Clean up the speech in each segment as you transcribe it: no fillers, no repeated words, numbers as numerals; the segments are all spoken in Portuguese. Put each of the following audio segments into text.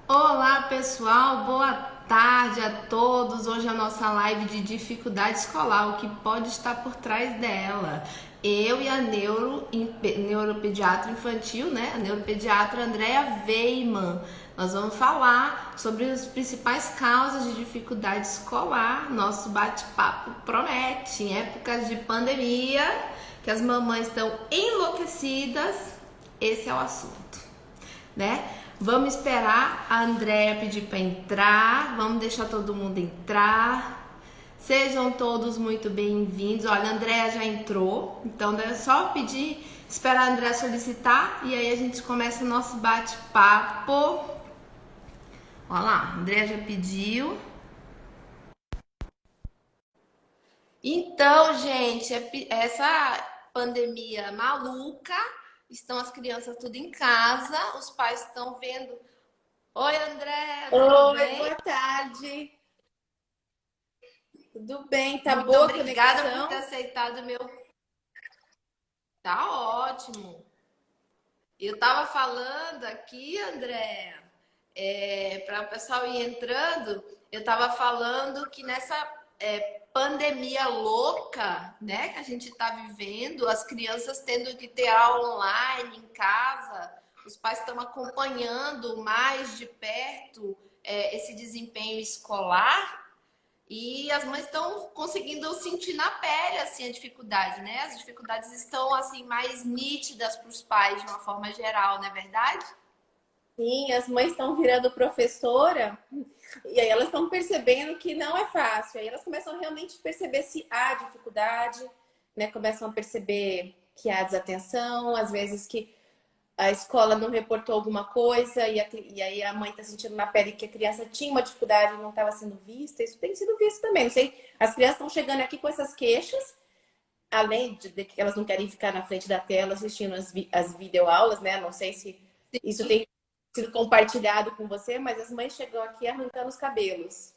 Olá pessoal, boa tarde a todos. Hoje é a nossa live de dificuldade escolar, o que pode estar por trás dela. Eu e a neuropediatra infantil, né? A neuropediatra Andrea Weiman. Nós vamos falar sobre as principais causas de dificuldade escolar. Nosso bate-papo promete. Em épocas de pandemia, que as mamães estão enlouquecidas, esse é o assunto, né? Vamos esperar a Andréia pedir para entrar. Vamos deixar todo mundo entrar. Sejam todos muito bem-vindos. Olha, a Andréia já entrou, então é só pedir, esperar a Andréia solicitar e aí a gente começa o nosso bate-papo. Olha lá, a Andréia já pediu. Então, gente, essa pandemia maluca, estão as crianças tudo em casa, os pais estão vendo. Oi, Andréia, tudo Oi, bem? boa tarde. Tudo bem? Tá Muito boa a obrigada por ter conexão? aceitado o meu. Tá ótimo. Eu tava falando aqui, André, para o pessoal ir entrando, eu tava falando que nessa pandemia louca, né, que a gente tá vivendo, as crianças tendo que ter aula online em casa, os pais estão acompanhando mais de perto esse desempenho escolar. E as mães estão conseguindo sentir na pele assim a dificuldade, né? As dificuldades estão assim mais nítidas para os pais de uma forma geral, não é verdade? Sim, as mães estão virando professora e aí elas estão percebendo que não é fácil. Aí elas começam a realmente perceber se há dificuldade, né? Começam a perceber que há desatenção, às vezes que a escola não reportou alguma coisa e aí a mãe está sentindo na pele que a criança tinha uma dificuldade e não estava sendo vista. Isso tem sido visto também. Não sei, as crianças estão chegando aqui com essas queixas. Além de que elas não querem ficar na frente da tela assistindo as videoaulas, né? Não sei se isso tem sido compartilhado com você, mas as mães chegam aqui arrancando os cabelos.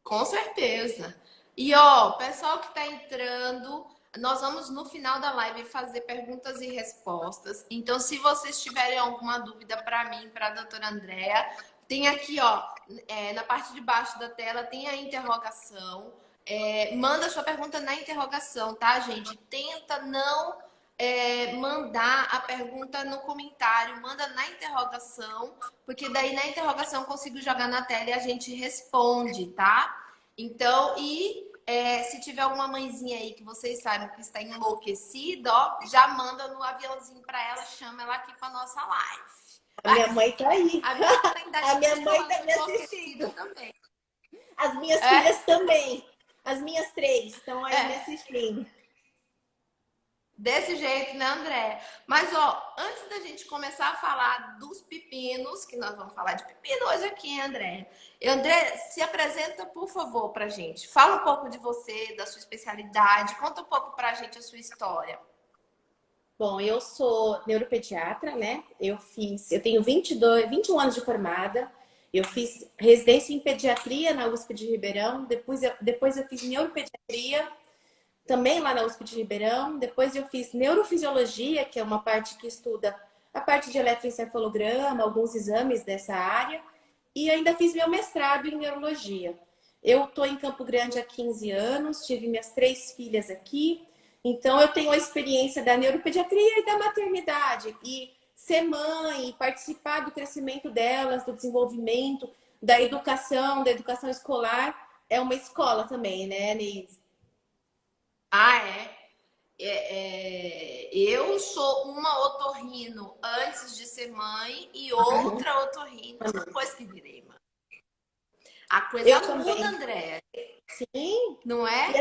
Com certeza. E ó, pessoal que está entrando, nós vamos no final da live fazer perguntas e respostas. Então, se vocês tiverem alguma dúvida para mim, para a doutora Andréa, tem aqui, ó, na parte de baixo da tela, tem a interrogação. Manda sua pergunta na interrogação, tá, gente? Tenta não mandar a pergunta no comentário, manda na interrogação, porque daí na interrogação eu consigo jogar na tela e a gente responde, tá? Então, se tiver alguma mãezinha aí que vocês sabem que está enlouquecida, ó, já manda no aviãozinho para ela, chama ela aqui para nossa live. A minha mãe tá aí. A minha ainda A minha está mãe tá me enlouquecida assistindo. também. As minhas É, filhas também. As minhas três estão aí me é. assistindo. Desse jeito, né, André? Mas, ó, antes da gente começar a falar dos pepinos, que nós vamos falar de pepino hoje aqui, André. André, se apresenta, por favor, pra gente. Fala um pouco de você, da sua especialidade, conta um pouco pra gente a sua história. Bom, eu sou neuropediatra, né? Eu tenho 21 anos de formada. Eu fiz residência em pediatria na USP de Ribeirão. Depois eu fiz neuropediatria também lá na USP de Ribeirão. Depois eu fiz neurofisiologia, que é uma parte que estuda a parte de eletroencefalograma, alguns exames dessa área. E ainda fiz meu mestrado em neurologia. Eu estou em Campo Grande há 15 anos, tive minhas 3 filhas aqui. Então, eu tenho a experiência da neuropediatria e da maternidade. E ser mãe, e participar do crescimento delas, do desenvolvimento, da educação escolar, é uma escola também, né, Neide? Ah, é? Eu sou uma otorrino antes de ser mãe e outra otorrino depois que virei mãe. A coisa Eu muda, também. André, Sim. não E é?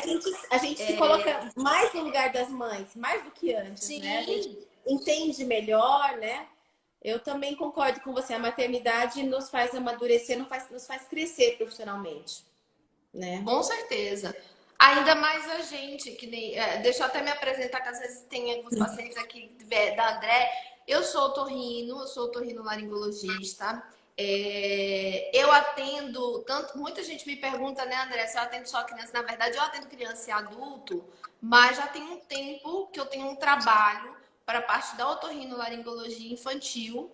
a gente se coloca mais no lugar das mães, mais do que antes, né? A gente Sim, entende melhor, né? Eu também concordo com você. A maternidade nos faz amadurecer, nos faz crescer profissionalmente, né? com certeza. Ainda mais a gente, que nem. Deixa eu até me apresentar, que às vezes tem alguns pacientes aqui da André. Eu sou otorrinolaringologista. Eu atendo tanto, muita gente me pergunta, né, André, se eu atendo só criança. Na verdade, eu atendo criança e adulto, mas já tem um tempo que eu tenho um trabalho para a parte da otorrinolaringologia infantil,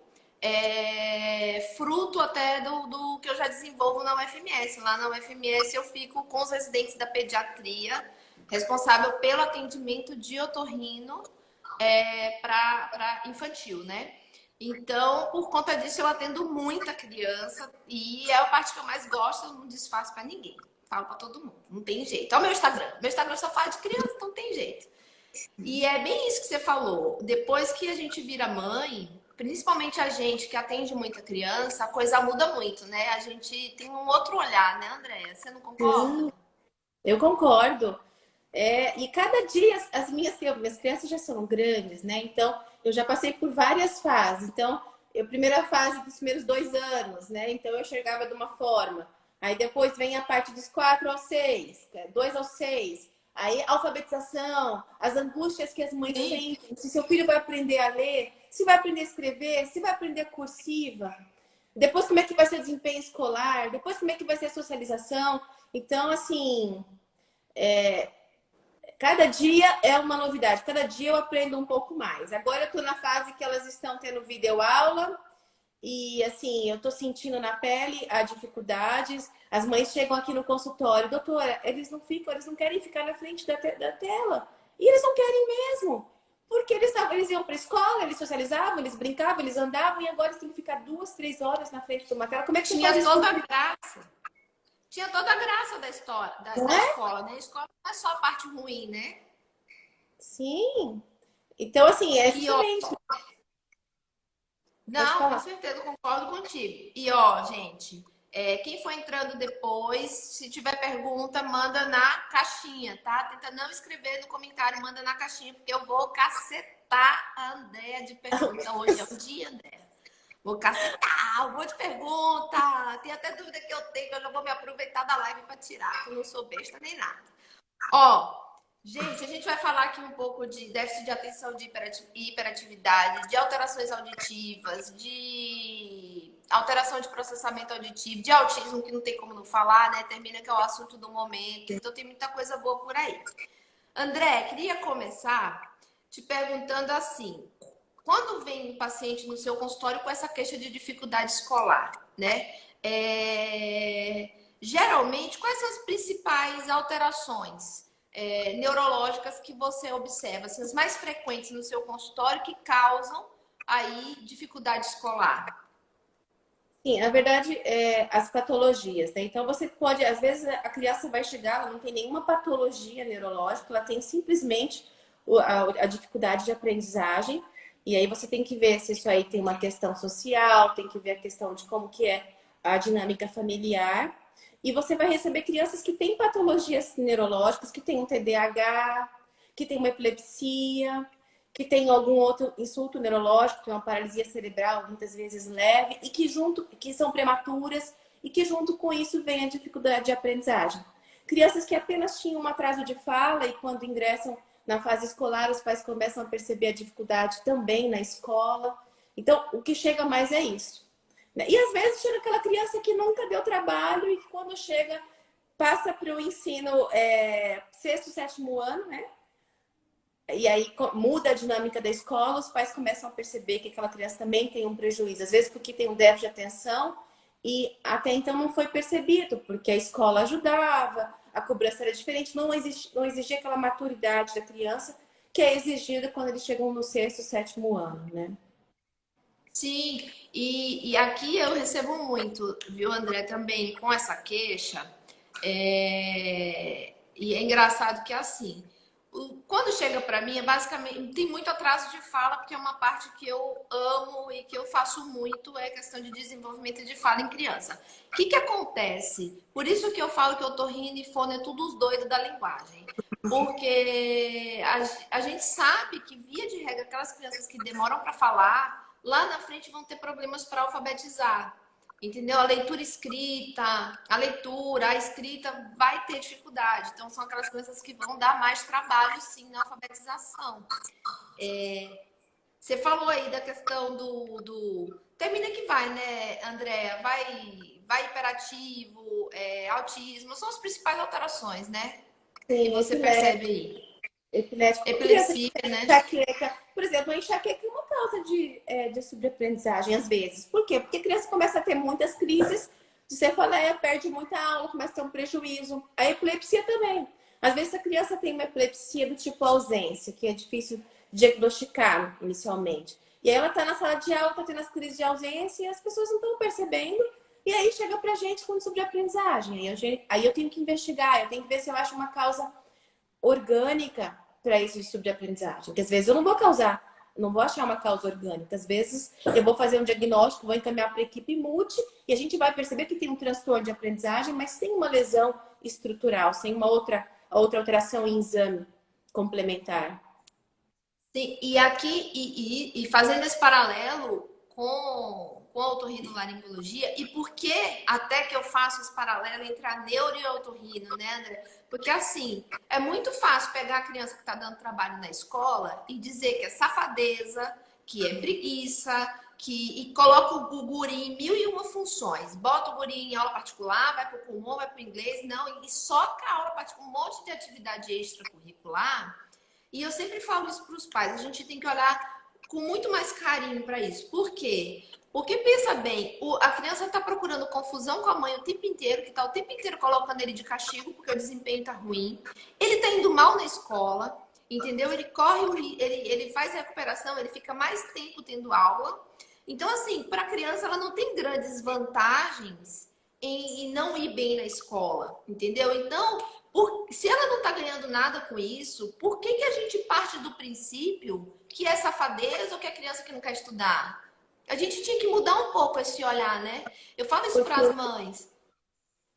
fruto até do que eu já desenvolvo na UFMS. Lá na UFMS eu fico com os residentes da pediatria, responsável pelo atendimento de otorrino para infantil, né? Então, por conta disso, eu atendo muita criança e é a parte que eu mais gosto, eu não disfarço para ninguém. Falo para todo mundo, não tem jeito. Olha o meu Instagram. Meu Instagram só fala de criança, então não tem jeito. E é bem isso que você falou. Depois que a gente vira mãe, principalmente a gente que atende muita criança, a coisa muda muito, né? A gente tem um outro olhar, né, Andréia? Você não concorda? Sim, eu concordo. E cada dia as minhas crianças já são grandes, né? Então, eu já passei por várias fases. Então, a primeira fase dos primeiros 2 anos, né? Então, eu enxergava de uma forma. Aí depois vem a parte dos 4 aos 6, 2 aos 6. Aí, alfabetização, as angústias que as mães Sim. sentem. Se seu filho vai aprender a ler, se vai aprender a escrever, se vai aprender cursiva. Depois, como é que vai ser o desempenho escolar? Depois, como é que vai ser a socialização? Então, assim, cada dia é uma novidade, cada dia eu aprendo um pouco mais. Agora eu tô na fase que elas estão tendo videoaula e assim, eu tô sentindo na pele as dificuldades. As mães chegam aqui no consultório, doutora, eles não querem ficar na frente da tela. E eles não querem mesmo. Porque eles iam para a escola, eles socializavam, eles brincavam, eles andavam, e agora eles têm que ficar 2, 3 horas na frente de uma tela. Como é que você Tinha faz isso? toda a graça. Tinha toda a graça da história, Não da é? escola, né? A escola não é só a parte ruim, né? Sim. Então, assim, é E ó, justamente. Pode não, com falar. certeza concordo contigo. E ó, gente, quem for entrando depois, se tiver pergunta, manda na caixinha, tá? Tenta não escrever no comentário, manda na caixinha, porque eu vou cacetar a Andréia de pergunta. Hoje é o dia, Andréia. Vou cacetar, um monte de pergunta. Tem até dúvida que eu tenho, eu já vou me aproveitar da live para tirar, que eu não sou besta nem nada. Ó, gente, a gente vai falar aqui um pouco de déficit de atenção, de hiperatividade, de alterações auditivas, de alteração de processamento auditivo, de autismo, que não tem como não falar, né? Termina que é o assunto do momento. Então tem muita coisa boa por aí. André, queria começar te perguntando assim: quando vem um paciente no seu consultório com essa queixa de dificuldade escolar, né? Geralmente, quais são as principais alterações neurológicas que você observa, assim, as mais frequentes no seu consultório que causam aí dificuldade escolar? Sim, na verdade, as patologias, né? Então, você pode, às vezes, a criança vai chegar, ela não tem nenhuma patologia neurológica, ela tem simplesmente a dificuldade de aprendizagem, e aí você tem que ver se isso aí tem uma questão social, tem que ver a questão de como que é a dinâmica familiar, e você vai receber crianças que têm patologias neurológicas, que têm um TDAH, que têm uma epilepsia, que tem algum outro insulto neurológico, que é uma paralisia cerebral, muitas vezes leve, e que são prematuras, e que junto com isso vem a dificuldade de aprendizagem. Crianças que apenas tinham um atraso de fala e quando ingressam na fase escolar, os pais começam a perceber a dificuldade também na escola. Então, o que chega mais é isso. E às vezes chega aquela criança que nunca deu trabalho e que quando chega, passa para o ensino sexto, sétimo ano, né? E aí muda a dinâmica da escola, os pais começam a perceber que aquela criança também tem um prejuízo, às vezes porque tem um déficit de atenção e até então não foi percebido, porque a escola ajudava, a cobrança era diferente, não exigia aquela maturidade da criança que é exigida quando eles chegam no sexto, sétimo ano, né? Sim, e aqui eu recebo muito, viu, André, também com essa queixa. E é engraçado que assim, quando chega para mim, é basicamente tem muito atraso de fala, porque é uma parte que eu amo e que eu faço muito, é questão de desenvolvimento de fala em criança. O que que acontece? Por isso que eu falo que eu tô rindo e fono é tudo os doidos da linguagem. Porque a gente sabe que, via de regra, aquelas crianças que demoram para falar, lá na frente vão ter problemas para alfabetizar. Entendeu? A leitura escrita, a escrita vai ter dificuldade. Então, são aquelas crianças que vão dar mais trabalho, sim, na alfabetização. Você falou aí da questão termina que vai, né, Andréa? Vai hiperativo, autismo, são as principais alterações, né? Que Sim, você percebe aí. epilético. Criança que Epilepsia, tem né? enxaqueca. Por exemplo, a enxaqueca é uma causa de sobreaprendizagem, às vezes. Por quê? Porque a criança começa a ter muitas crises de cefaleia, perde muita aula, começa a ter um prejuízo. A epilepsia também. Às vezes a criança tem uma epilepsia do tipo ausência, que é difícil diagnosticar inicialmente. E aí ela está na sala de aula, está tendo as crises de ausência e as pessoas não estão percebendo. E aí chega pra gente falando sobre aprendizagem. Aí eu tenho que investigar, eu tenho que ver se eu acho uma causa orgânica para isso de sobreaprendizagem. Porque às vezes eu não vou achar uma causa orgânica. Às vezes eu vou fazer um diagnóstico, vou encaminhar para a equipe multi e a gente vai perceber que tem um transtorno de aprendizagem, mas sem uma lesão estrutural, sem uma outra alteração em exame complementar. Sim, e aqui, e fazendo esse paralelo com a otorrinolaringologia, e por que até que eu faço esse paralelo entre a neuro e a otorrino, né, André? Porque assim, é muito fácil pegar a criança que está dando trabalho na escola e dizer que é safadeza, que é preguiça, e coloca o guri em mil e uma funções. Bota o guri em aula particular, vai para o pulmão, vai para o inglês, não, e soca a aula particular, um monte de atividade extracurricular. E eu sempre falo isso para os pais, a gente tem que olhar com muito mais carinho para isso. Por quê? Porque pensa bem, a criança está procurando confusão com a mãe o tempo inteiro, que está o tempo inteiro colocando ele de castigo porque o desempenho está ruim. Ele está indo mal na escola, entendeu? Ele corre, ele faz recuperação, ele fica mais tempo tendo aula. Então, assim, para a criança, ela não tem grandes vantagens em não ir bem na escola, entendeu? Então, se ela não está ganhando nada com isso, por que a gente parte do princípio que é safadeza ou que é criança que não quer estudar? A gente tinha que mudar um pouco esse olhar, né? Eu falo isso para as mães.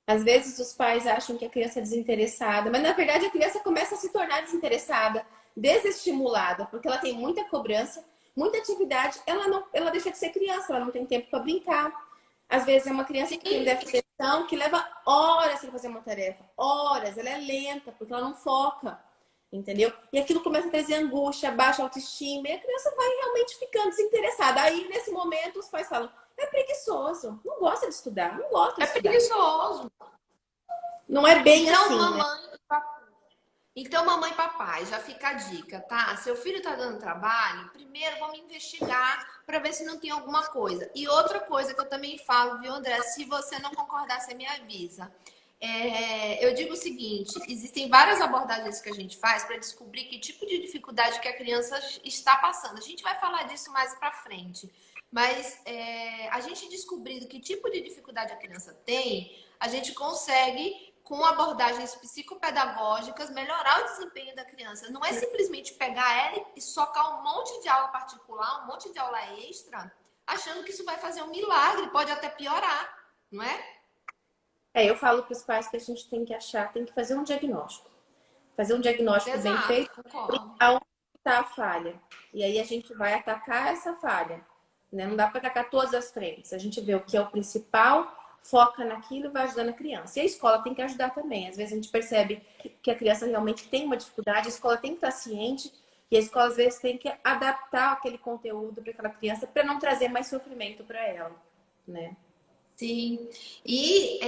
Às vezes os pais acham que a criança é desinteressada, mas na verdade a criança começa a se tornar desinteressada, desestimulada, porque ela tem muita cobrança, muita atividade, ela deixa de ser criança, ela não tem tempo para brincar. Às vezes é uma criança que tem déficit de atenção, que leva horas para fazer uma tarefa, horas, ela é lenta, porque ela não foca, entendeu? E aquilo começa a trazer angústia, baixa autoestima, e a criança vai realmente ficando desinteressada. Aí, nesse momento, os pais falam, é preguiçoso, não gosta de estudar, não gosta de É estudar. preguiçoso. Não é bem Então, assim, né? Então, mamãe e papai, já fica a dica, tá? Seu filho tá dando trabalho, primeiro vamos investigar para ver se não tem alguma coisa. E outra coisa que eu também falo, viu, André? Se você não concordar, você me avisa. Eu digo o seguinte: existem várias abordagens que a gente faz para descobrir que tipo de dificuldade que a criança está passando. A gente vai falar disso mais para frente. Mas a gente descobrindo que tipo de dificuldade a criança tem, a gente consegue, com abordagens psicopedagógicas, melhorar o desempenho da criança. Não é simplesmente pegar ela e socar um monte de aula particular, um monte de aula extra, achando que isso vai fazer um milagre, pode até piorar, não é? Eu falo para os pais que a gente tem que tem que fazer um diagnóstico. Fazer um diagnóstico bem Exato, feito, concordo. aonde está a falha. E aí a gente vai atacar essa falha. Né? Não dá para atacar todas as frentes. A gente vê o que é o principal, foca naquilo e vai ajudando a criança. E a escola tem que ajudar também. Às vezes a gente percebe que a criança realmente tem uma dificuldade, a escola tem que estar ciente e a escola às vezes tem que adaptar aquele conteúdo para aquela criança para não trazer mais sofrimento para ela, né? Sim. E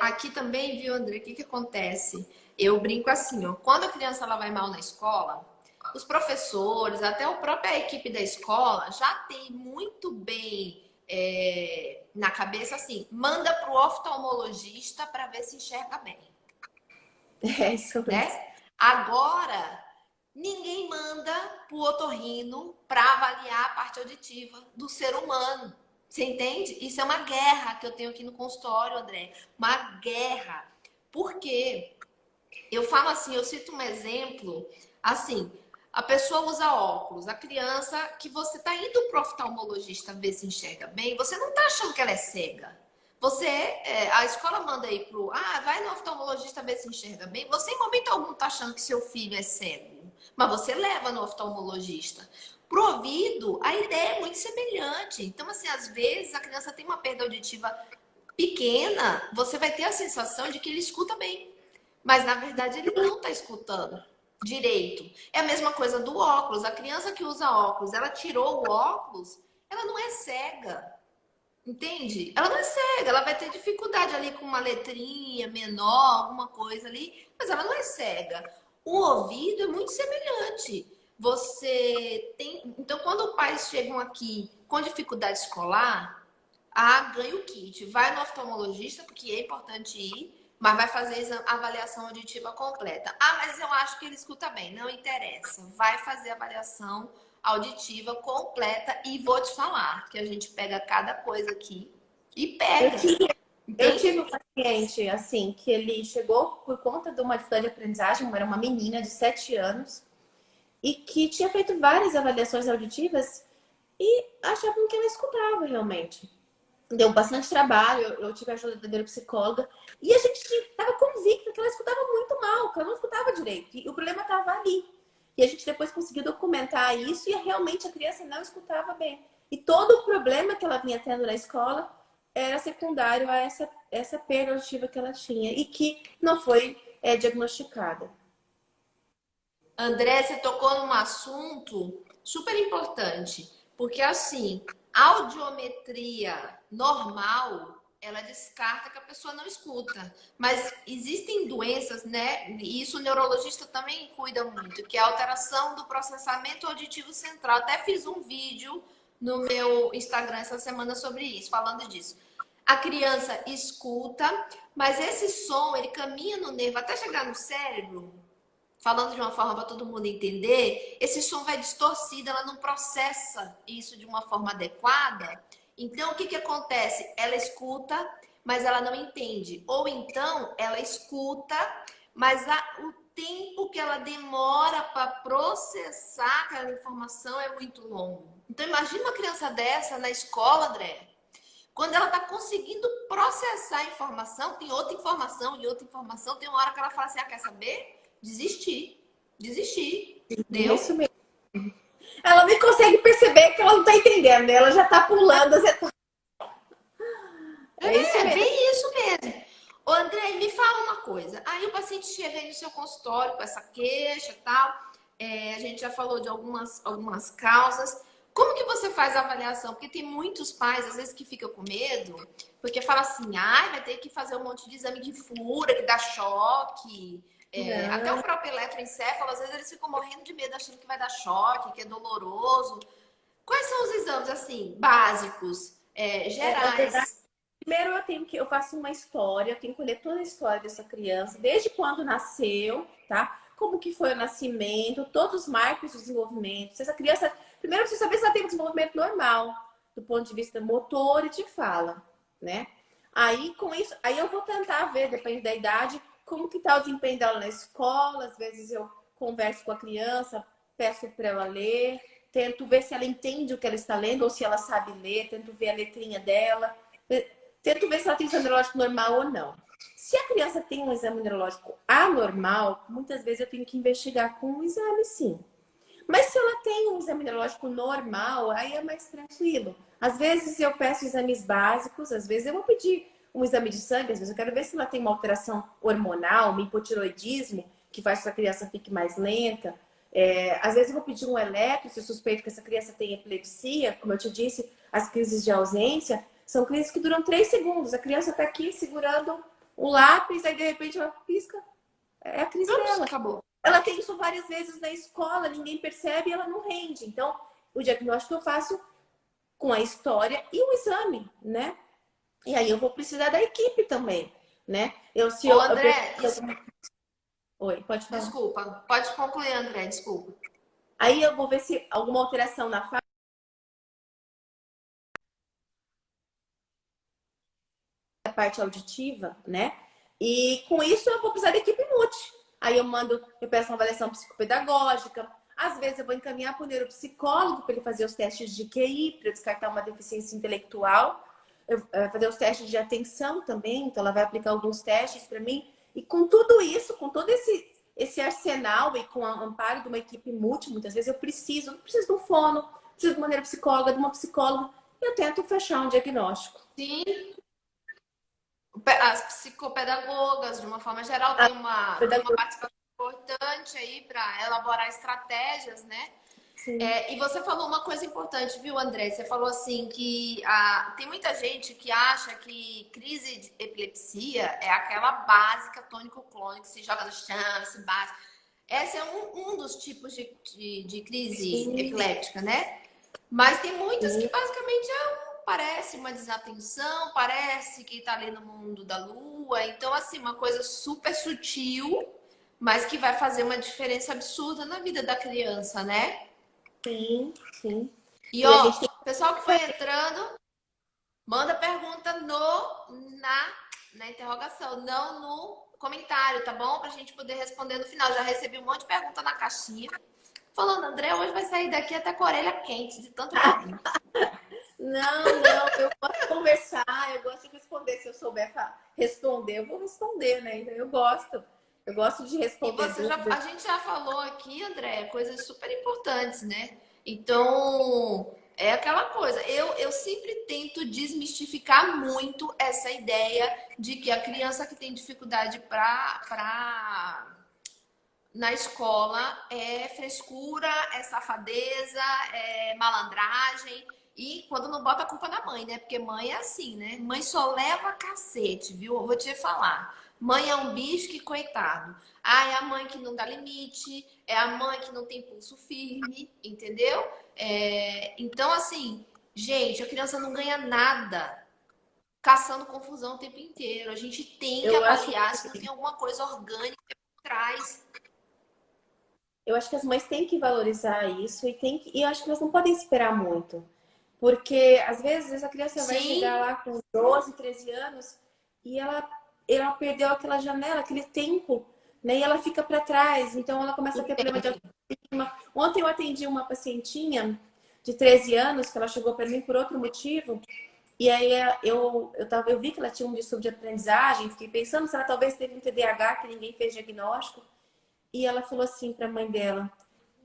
aqui também, viu, André, o que acontece? Eu brinco assim, ó, quando a criança ela vai mal na escola, os professores, até a própria equipe da escola já tem muito bem na cabeça assim, manda para o oftalmologista para ver se enxerga bem, É isso mesmo. né? Agora, ninguém manda para o otorrino para avaliar a parte auditiva do ser humano. Você entende? Isso é uma guerra que eu tenho aqui no consultório, André. Uma guerra. Por quê? Eu falo assim, eu cito um exemplo, assim, a pessoa usa óculos, a criança que você está indo para o oftalmologista ver se enxerga bem, você não está achando que ela é cega. A escola manda aí vai no oftalmologista ver se enxerga bem. Você em momento algum está achando que seu filho é cego, mas você leva no oftalmologista. Pro ouvido, a ideia é muito semelhante. Então, assim, às vezes a criança tem uma perda auditiva pequena, você vai ter a sensação de que ele escuta bem. Mas, na verdade, ele não está escutando direito. É a mesma coisa do óculos. A criança que usa óculos, ela tirou o óculos, ela não é cega. Entende? Ela não é cega, ela vai ter dificuldade ali com uma letrinha menor, alguma coisa ali, mas ela não é cega. O ouvido é muito semelhante. você tem. Então, quando pais chegam aqui com dificuldade escolar, ganha o kit. Vai no oftalmologista, porque é importante ir, mas vai fazer a avaliação auditiva completa. Mas eu acho que ele escuta bem. Não interessa. Vai fazer a avaliação auditiva completa e vou te falar que a gente pega cada coisa aqui e Eu pega. tive, eu Entende? tive um paciente, assim, que ele chegou por conta de uma dificuldade de aprendizagem, era uma menina de 7 anos, e que tinha feito várias avaliações auditivas e achavam que ela escutava realmente. Deu bastante trabalho, eu tive a ajuda da neuropsicóloga, e a gente estava convicta que ela escutava muito mal, que ela não escutava direito, e o problema estava ali. E a gente depois conseguiu documentar isso e realmente a criança não escutava bem. E todo o problema que ela vinha tendo na escola era secundário a essa perda auditiva que ela tinha e que não foi diagnosticada. André, você tocou num assunto super importante, porque assim, a audiometria normal, ela descarta que a pessoa não escuta, mas existem doenças, né? E isso o neurologista também cuida muito, que é a alteração do processamento auditivo central. Até fiz um vídeo no meu Instagram essa semana sobre isso, falando disso. A criança escuta, mas esse som, ele caminha no nervo até chegar no cérebro, falando de uma forma para todo mundo entender, esse som vai distorcido, ela não processa isso de uma forma adequada. Então, o que acontece? Ela escuta, mas ela não entende. Ou então, ela escuta, mas o tempo que ela demora para processar aquela informação é muito longo. Então, imagina uma criança dessa na escola, André. Quando ela está conseguindo processar a informação, tem outra informação e outra informação, tem uma hora que ela fala assim: quer saber? Desistir. Desistir. É Deu? isso mesmo. Ela nem consegue perceber que ela não está entendendo, né? Ela já está pulando as etapas. É isso É mesmo. bem isso mesmo. Ô, André, me fala uma coisa. Aí o paciente chega aí no seu consultório com essa queixa e tal. A gente já falou de algumas causas. Como que você faz a avaliação? Porque tem muitos pais, às vezes, que ficam com medo, porque fala assim, vai ter que fazer um monte de exame que fura, que dá choque. Até o Não. próprio eletroencefalo, às vezes eles ficam morrendo de medo, achando que vai dar choque, que é doloroso. Quais são os exames, assim, básicos, Na verdade, gerais? primeiro eu faço uma história, eu tenho que ler toda a história dessa criança, desde quando nasceu, tá? Como que foi o nascimento, todos os marcos de desenvolvimento. Se essa criança, primeiro eu preciso saber se ela tem um desenvolvimento normal, do ponto de vista motor e de fala, né? Aí com isso, aí eu vou tentar ver, depende da idade, como que tá o desempenho dela na escola. Às vezes eu converso com a criança, peço para ela ler, tento ver se ela entende o que ela está lendo ou se ela sabe ler, tento ver a letrinha dela, tento ver se ela tem exame neurológico normal ou não. Se a criança tem um exame neurológico anormal, muitas vezes eu tenho que investigar com um exame, sim. Mas se ela tem um exame neurológico normal, aí é mais tranquilo. Às vezes eu peço exames básicos, às vezes eu vou pedir um exame de sangue, às vezes eu quero ver se ela tem uma alteração hormonal, um hipotiroidismo, que faz com que a criança fique mais lenta. Às vezes eu vou pedir um eletro, se eu suspeito que essa criança tem epilepsia. Como eu te disse, as crises de ausência são crises que duram 3 segundos. A criança está aqui segurando o lápis, aí de repente ela pisca. É a crise Ups, dela. acabou. Ela tem isso várias vezes na escola, ninguém percebe e ela não rende. Então, o diagnóstico eu faço com a história e o exame, né? E aí eu vou precisar da equipe também, né? Se Ô, eu André, perceber Oi, pode falar. desculpa. Pode concluir, André, desculpa. Aí eu vou ver se alguma alteração na parte auditiva, né? E com isso eu vou precisar da equipe multi. Aí eu peço uma avaliação psicopedagógica. Às vezes eu vou encaminhar para o neuropsicólogo para ele fazer os testes de QI, para descartar uma deficiência intelectual. Fazer os testes de atenção também, então ela vai aplicar alguns testes para mim. E com tudo isso, com todo esse arsenal e com o amparo de uma equipe multi, muitas vezes não preciso de um fono, preciso de uma neuropsicóloga, de uma psicóloga, e eu tento fechar um diagnóstico. Sim, as psicopedagogas, de uma forma geral, tem uma participação importante aí para elaborar estratégias, né? Sim. E você falou uma coisa importante, viu, André? Você falou assim que tem muita gente que acha que crise de epilepsia é aquela básica tônico-clônico, se joga no chão, se bate. Esse é um dos tipos de crise Sim, epiléptica, né? Mas tem muitas que sim, basicamente parece uma desatenção, parece que tá ali no mundo da lua. Então, assim, uma coisa super sutil, mas que vai fazer uma diferença absurda na vida da criança, né? sim, sim. E E a ó, gente tem pessoal que foi entrando, manda pergunta na interrogação, não no comentário, tá bom? Pra gente poder responder no final. Já recebi um monte de pergunta na caixinha. Falando, André, hoje vai sair daqui até com a orelha quente, de tanta pergunta. Não, não, eu gosto de conversar, eu gosto de responder. Se eu souber responder, eu vou responder, né? Então eu gosto. Eu gosto de E responder dúvidas. a gente já falou aqui, André, coisas super importantes, né? Então, é aquela coisa. Eu sempre tento desmistificar muito essa ideia de que a criança que tem dificuldade na escola é frescura, é safadeza, é malandragem. E quando não bota a culpa na mãe, né? Porque mãe é assim, né? Mãe só leva cacete, viu? Eu vou te falar. Mãe é um bicho que, coitado. Ah, é a mãe que não dá limite, é a mãe que não tem pulso firme, entendeu? Então, assim, gente, a criança não ganha nada caçando confusão o tempo inteiro. A gente tem que Eu acho, avaliar se não tem alguma coisa orgânica por trás. eu acho que as mães têm que valorizar isso e eu acho que elas não podem esperar muito. Porque às vezes a criança vai chegar Sim, lá com 12, 13 anos e ela perdeu aquela janela, aquele tempo, né? E ela fica para trás, então ela começa a ter problema de autoestima. Ontem eu atendi uma pacientinha de 13 anos que ela chegou para mim por outro motivo. E aí eu vi que ela tinha um distúrbio de aprendizagem, fiquei pensando se ela talvez teve um TDAH que ninguém fez diagnóstico. E ela falou assim para a mãe dela: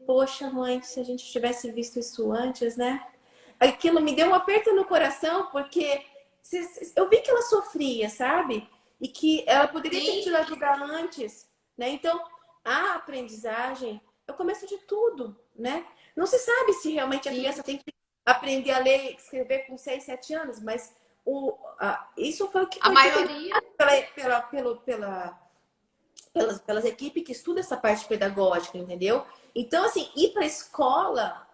poxa, mãe, se a gente tivesse visto isso antes, né? Aquilo me deu um aperto no coração, porque eu vi que ela sofria, sabe? E que ela poderia ter tido sim, ajuda antes, né? Então, a aprendizagem é o começo de tudo, né? Não se sabe se realmente a sim. criança tem que aprender a ler e escrever com 6, 7 anos, mas isso foi o que A foi defendido maioria, pelas equipes que estudam essa parte pedagógica, entendeu? Então, assim, ir para a escola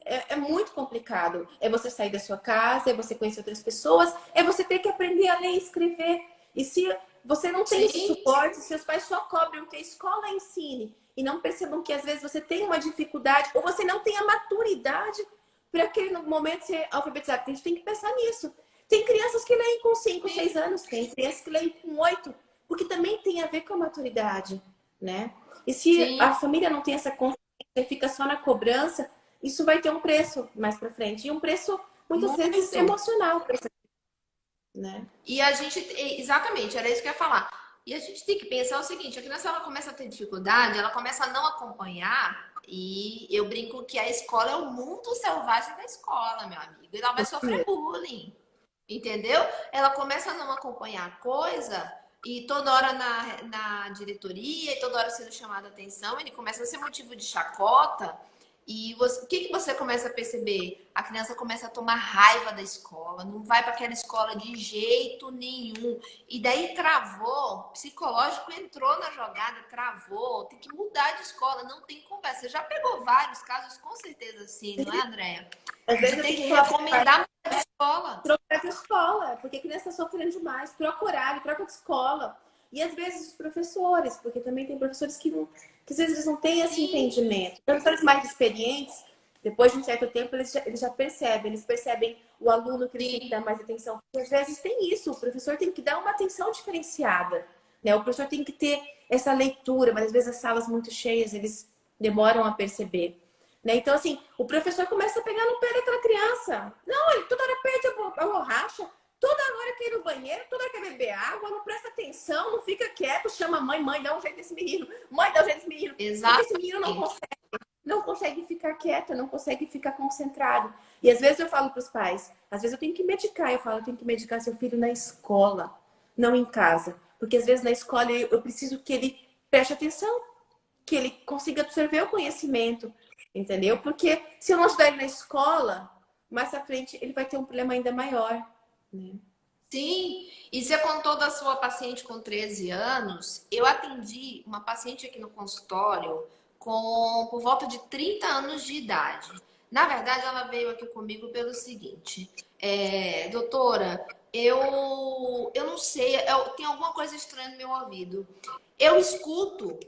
é muito complicado. É você sair da sua casa, é você conhecer outras pessoas, é você ter que aprender a ler e escrever. E se você não tem esse sim, suporte, se seus pais só cobram que a escola ensine e não percebam que às vezes você tem uma dificuldade ou você não tem a maturidade para aquele momento ser alfabetizado. A gente tem que pensar nisso. Tem crianças que leem com 5, 6 sim, anos, tem crianças que leem com 8, porque também tem a ver com a maturidade, né? E se sim. a família não tem essa consciência e fica só na cobrança, isso vai ter um preço mais para frente. E um preço, muitas vezes, Muito. emocional, né? E a gente, exatamente, era isso que eu ia falar. E a gente tem que pensar o seguinte: a criança ela começa a ter dificuldade, ela começa a não acompanhar. E eu brinco que a escola é o mundo selvagem da escola, meu amigo. E ela vai sofrer bullying, entendeu? Ela começa a não acompanhar a coisa e toda hora na diretoria, e toda hora sendo chamada a atenção, ele começa a ser motivo de chacota. E o que você começa a perceber? A criança começa a tomar raiva da escola, não vai para aquela escola de jeito nenhum. E daí travou, psicológico entrou na jogada, travou, tem que mudar de escola, não tem conversa. Você já pegou vários casos, com certeza sim, não é, Andréia? Às De vezes eu ter tenho que que falar para os pais, recomendar mudar de escola. trocar de escola, porque a criança está sofrendo demais. Troca horário, troca de escola. E às vezes os professores, porque também tem professores que às vezes eles não têm esse Sim, entendimento. Professores mais experientes, depois de um certo tempo, eles já percebem. Eles percebem o aluno que eles têm que sim, dar mais atenção. Porque às vezes tem isso, o professor tem que dar uma atenção diferenciada, né? O professor tem que ter essa leitura, mas às vezes as salas muito cheias, eles demoram a perceber. Né? Então, assim, o professor começa a pegar no pé daquela criança. Não, ele toda hora perde a borracha, toda hora quer ir no banheiro, toda hora quer beber água, não presta atenção, não fica quieto, chama a mãe, mãe, dá um jeito nesse menino, mãe, dá um jeito nesse menino. Porque esse menino exatamente. não consegue ficar quieto, não consegue ficar concentrado. E às vezes eu falo para os pais, às vezes eu tenho que medicar, eu falo, eu tenho que medicar seu filho na escola, não em casa. Porque às vezes na escola eu preciso que ele preste atenção, que ele consiga absorver o conhecimento, entendeu? Porque se eu não ajudar ele na escola, mais à frente ele vai ter um problema ainda maior, né? Sim, e você contou da sua paciente com 13 anos. Eu atendi uma paciente aqui no consultório com por volta de 30 anos de idade. Na verdade, ela veio aqui comigo pelo seguinte, doutora, eu não sei, tem alguma coisa estranha no meu ouvido. Eu escuto,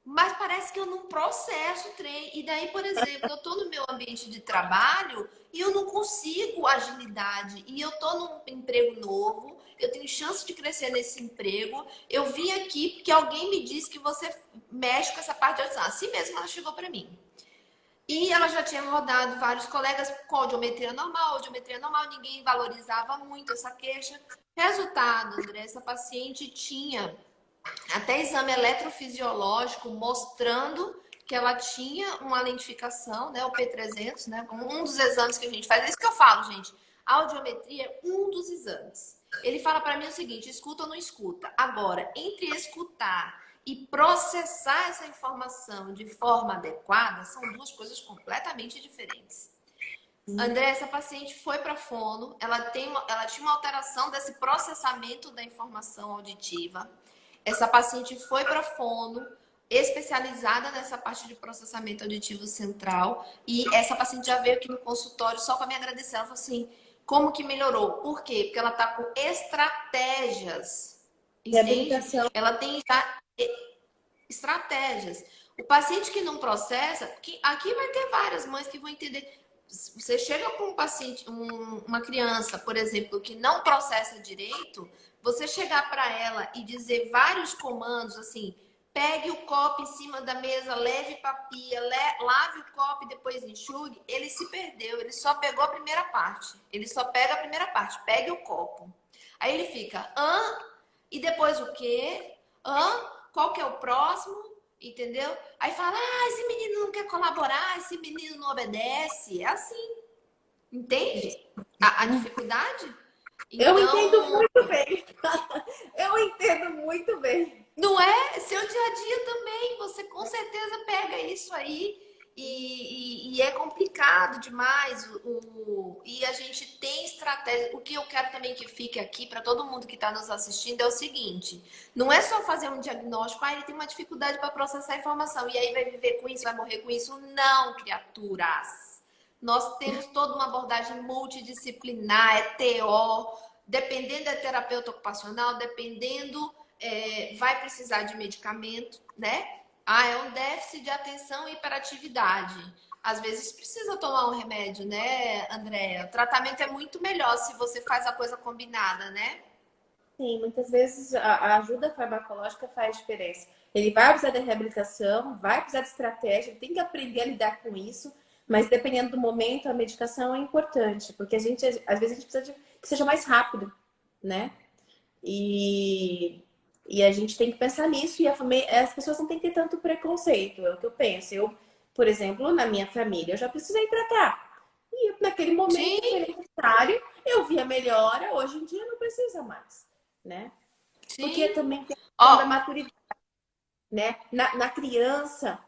mas parece que eu não processo o trem. E daí, por exemplo, eu estou no meu ambiente de trabalho e eu não consigo agilidade. E eu estou num emprego novo, eu tenho chance de crescer nesse emprego. Eu vim aqui porque alguém me disse que você mexe com essa parte de audição. Assim mesmo ela chegou para mim. E ela já tinha rodado vários colegas com audiometria normal, ninguém valorizava muito essa queixa. Resultado, André, essa paciente tinha até exame eletrofisiológico mostrando que ela tinha uma lentificação, né, o P300, né, um dos exames que a gente faz. É isso que eu falo, gente. A audiometria é um dos exames. Ele fala para mim o seguinte: escuta ou não escuta. Agora, entre escutar e processar essa informação de forma adequada, são duas coisas completamente diferentes. André, essa paciente foi para fono, ela tinha uma alteração desse processamento da informação auditiva. Essa paciente foi para fono, especializada nessa parte de processamento auditivo central, e essa paciente já veio aqui no consultório só para me agradecer. Ela falou assim: como que melhorou? Por quê? Porque ela está com estratégias, entende? Reabilitação. Ela tem já estratégias. O paciente que não processa, que aqui vai ter várias mães que vão entender. Você chega com um paciente, uma criança, por exemplo, que não processa direito, você chegar para ela e dizer vários comandos assim: pegue o copo em cima da mesa, leve para a pia, lave o copo e depois enxugue. Ele se perdeu, ele só pegou a primeira parte. Ele só pega a primeira parte, pegue o copo. Aí ele fica, e depois o quê? Qual que é o próximo? Entendeu? Aí fala, esse menino não quer colaborar, esse menino não obedece. É assim, entende? A dificuldade? Eu entendo Então, muito bem. Eu entendo muito bem. não é? Seu dia a dia também, você com certeza pega isso aí e é complicado demais. E a gente tem estratégia. O que eu quero também que fique aqui para todo mundo que está nos assistindo é o seguinte: não é só fazer um diagnóstico, ele tem uma dificuldade para processar a informação e aí vai viver com isso, vai morrer com isso. Não, criaturas. Nós temos toda uma abordagem multidisciplinar, é TO, dependendo da terapeuta ocupacional, dependendo vai precisar de medicamento, né? É um déficit de atenção e hiperatividade. Às vezes precisa tomar um remédio, né, Andréa? O tratamento é muito melhor se você faz a coisa combinada, né? Sim, muitas vezes a ajuda farmacológica faz diferença. Ele vai precisar de reabilitação, vai precisar de estratégia, ele tem que aprender a lidar com isso, mas dependendo do momento, a medicação é importante, porque às vezes a gente precisa de que seja mais rápido, né? E, e a gente tem que pensar nisso e as pessoas não têm que ter tanto preconceito, é o que eu penso. Eu, por exemplo, na minha família, eu já precisei tratar. E naquele Sim, momento foi necessário, eu vi a melhora, hoje em dia não precisa mais, né? Porque sim. também tem a questão da Ó, maturidade, né? Na criança,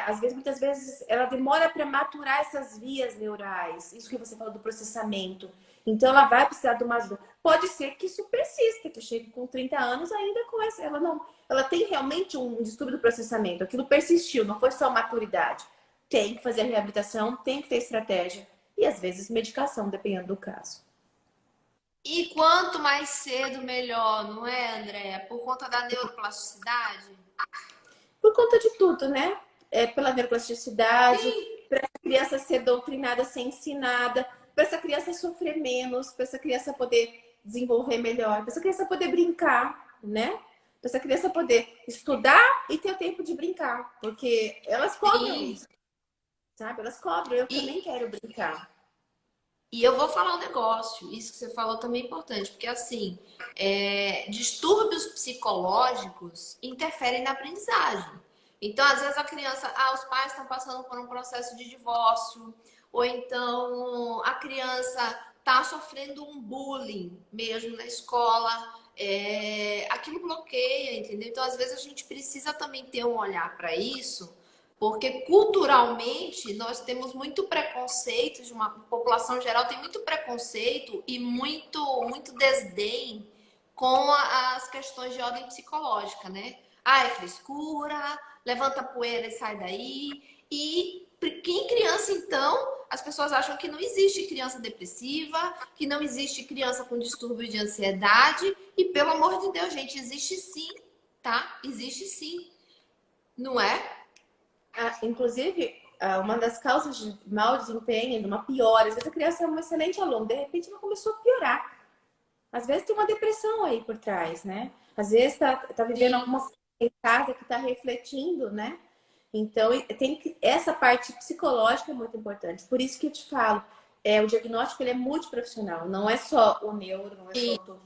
às vezes, muitas vezes, ela demora para maturar essas vias neurais. Isso que você falou do processamento. Então, ela vai precisar de uma ajuda. Pode ser que isso persista, que chegue com 30 anos ainda com essa. Ela não. Ela tem realmente um distúrbio do processamento. Aquilo persistiu, não foi só maturidade. Tem que fazer a reabilitação, tem que ter estratégia. E às vezes medicação, dependendo do caso. e quanto mais cedo, melhor, não é, Andréa? Por conta da neuroplasticidade? Por conta de tudo, né? Pela neuroplasticidade, Sim, para essa criança ser doutrinada, ser ensinada, para essa criança sofrer menos, para essa criança poder desenvolver melhor, para essa criança poder brincar, né? Para essa criança poder estudar e ter o tempo de brincar, porque elas cobram sim. isso, sabe? Elas cobram, eu também E, quero brincar. E eu vou falar um negócio, isso que você falou também é importante, porque assim, distúrbios psicológicos interferem na aprendizagem. Então, às vezes a criança, os pais estão passando por um processo de divórcio, ou então a criança está sofrendo um bullying mesmo na escola, aquilo bloqueia, entendeu? Então, às vezes a gente precisa também ter um olhar para isso, Porque culturalmente nós temos muito preconceito, de uma população geral tem muito preconceito e muito desdém com as questões de ordem psicológica, né? Ah, é frescura, levanta poeira e sai daí. E em criança, então, as pessoas acham que não existe criança depressiva, que não existe criança com distúrbio de ansiedade. E pelo amor de Deus, gente, existe sim, tá? Existe sim, não é? Inclusive, uma das causas de mau desempenho, de uma piora, às vezes a criança é um excelente aluno, de repente ela começou a piorar. Às vezes tem uma depressão aí por trás, né? Às vezes tá vivendo Sim. alguma coisa em casa que está refletindo, né? Então, essa parte psicológica é muito importante. Por isso que eu te falo, o diagnóstico ele é multiprofissional. Não é só o neuro, não é só o otorrino,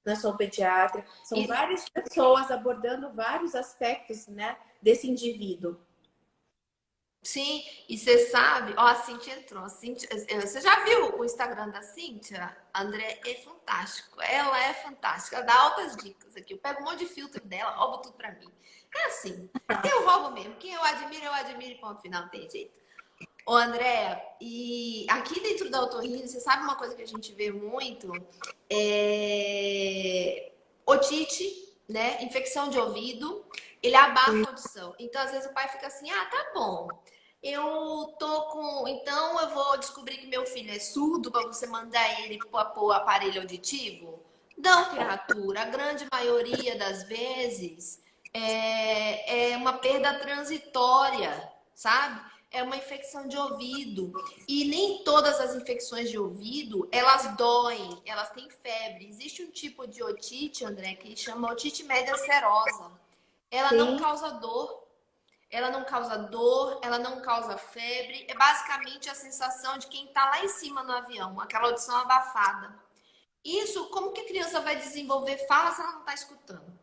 não é só o pediatra. São E, várias pessoas abordando vários aspectos, né, desse indivíduo. sim, e você sabe, ó, a Cintia entrou. Você já viu o Instagram da Cintia? André é fantástico. Ela é fantástica. Ela dá altas dicas aqui. Eu pego um monte de filtro dela, roubo tudo pra mim. É assim, eu roubo mesmo. Quem eu admiro e ponto final, não tem jeito. Ô, André, e aqui dentro da otorrino, você sabe uma coisa que a gente vê muito? É otite, né? Infecção de ouvido, ele abafa a audição. Então, às vezes, o pai fica assim, ah, tá bom. Eu tô com. Então, eu vou descobrir que meu filho é surdo para você mandar ele pôr o aparelho auditivo? Não, criatura. A grande maioria das vezes é uma perda transitória, sabe? É uma infecção de ouvido. E nem todas as infecções de ouvido, elas doem, elas têm febre. Existe um tipo de otite, André, que chama otite média serosa. Ela não Sim, causa dor, ela não causa febre. É basicamente a sensação de quem está lá em cima no avião, aquela audição abafada. Isso, como que a criança vai desenvolver fala se ela não está escutando?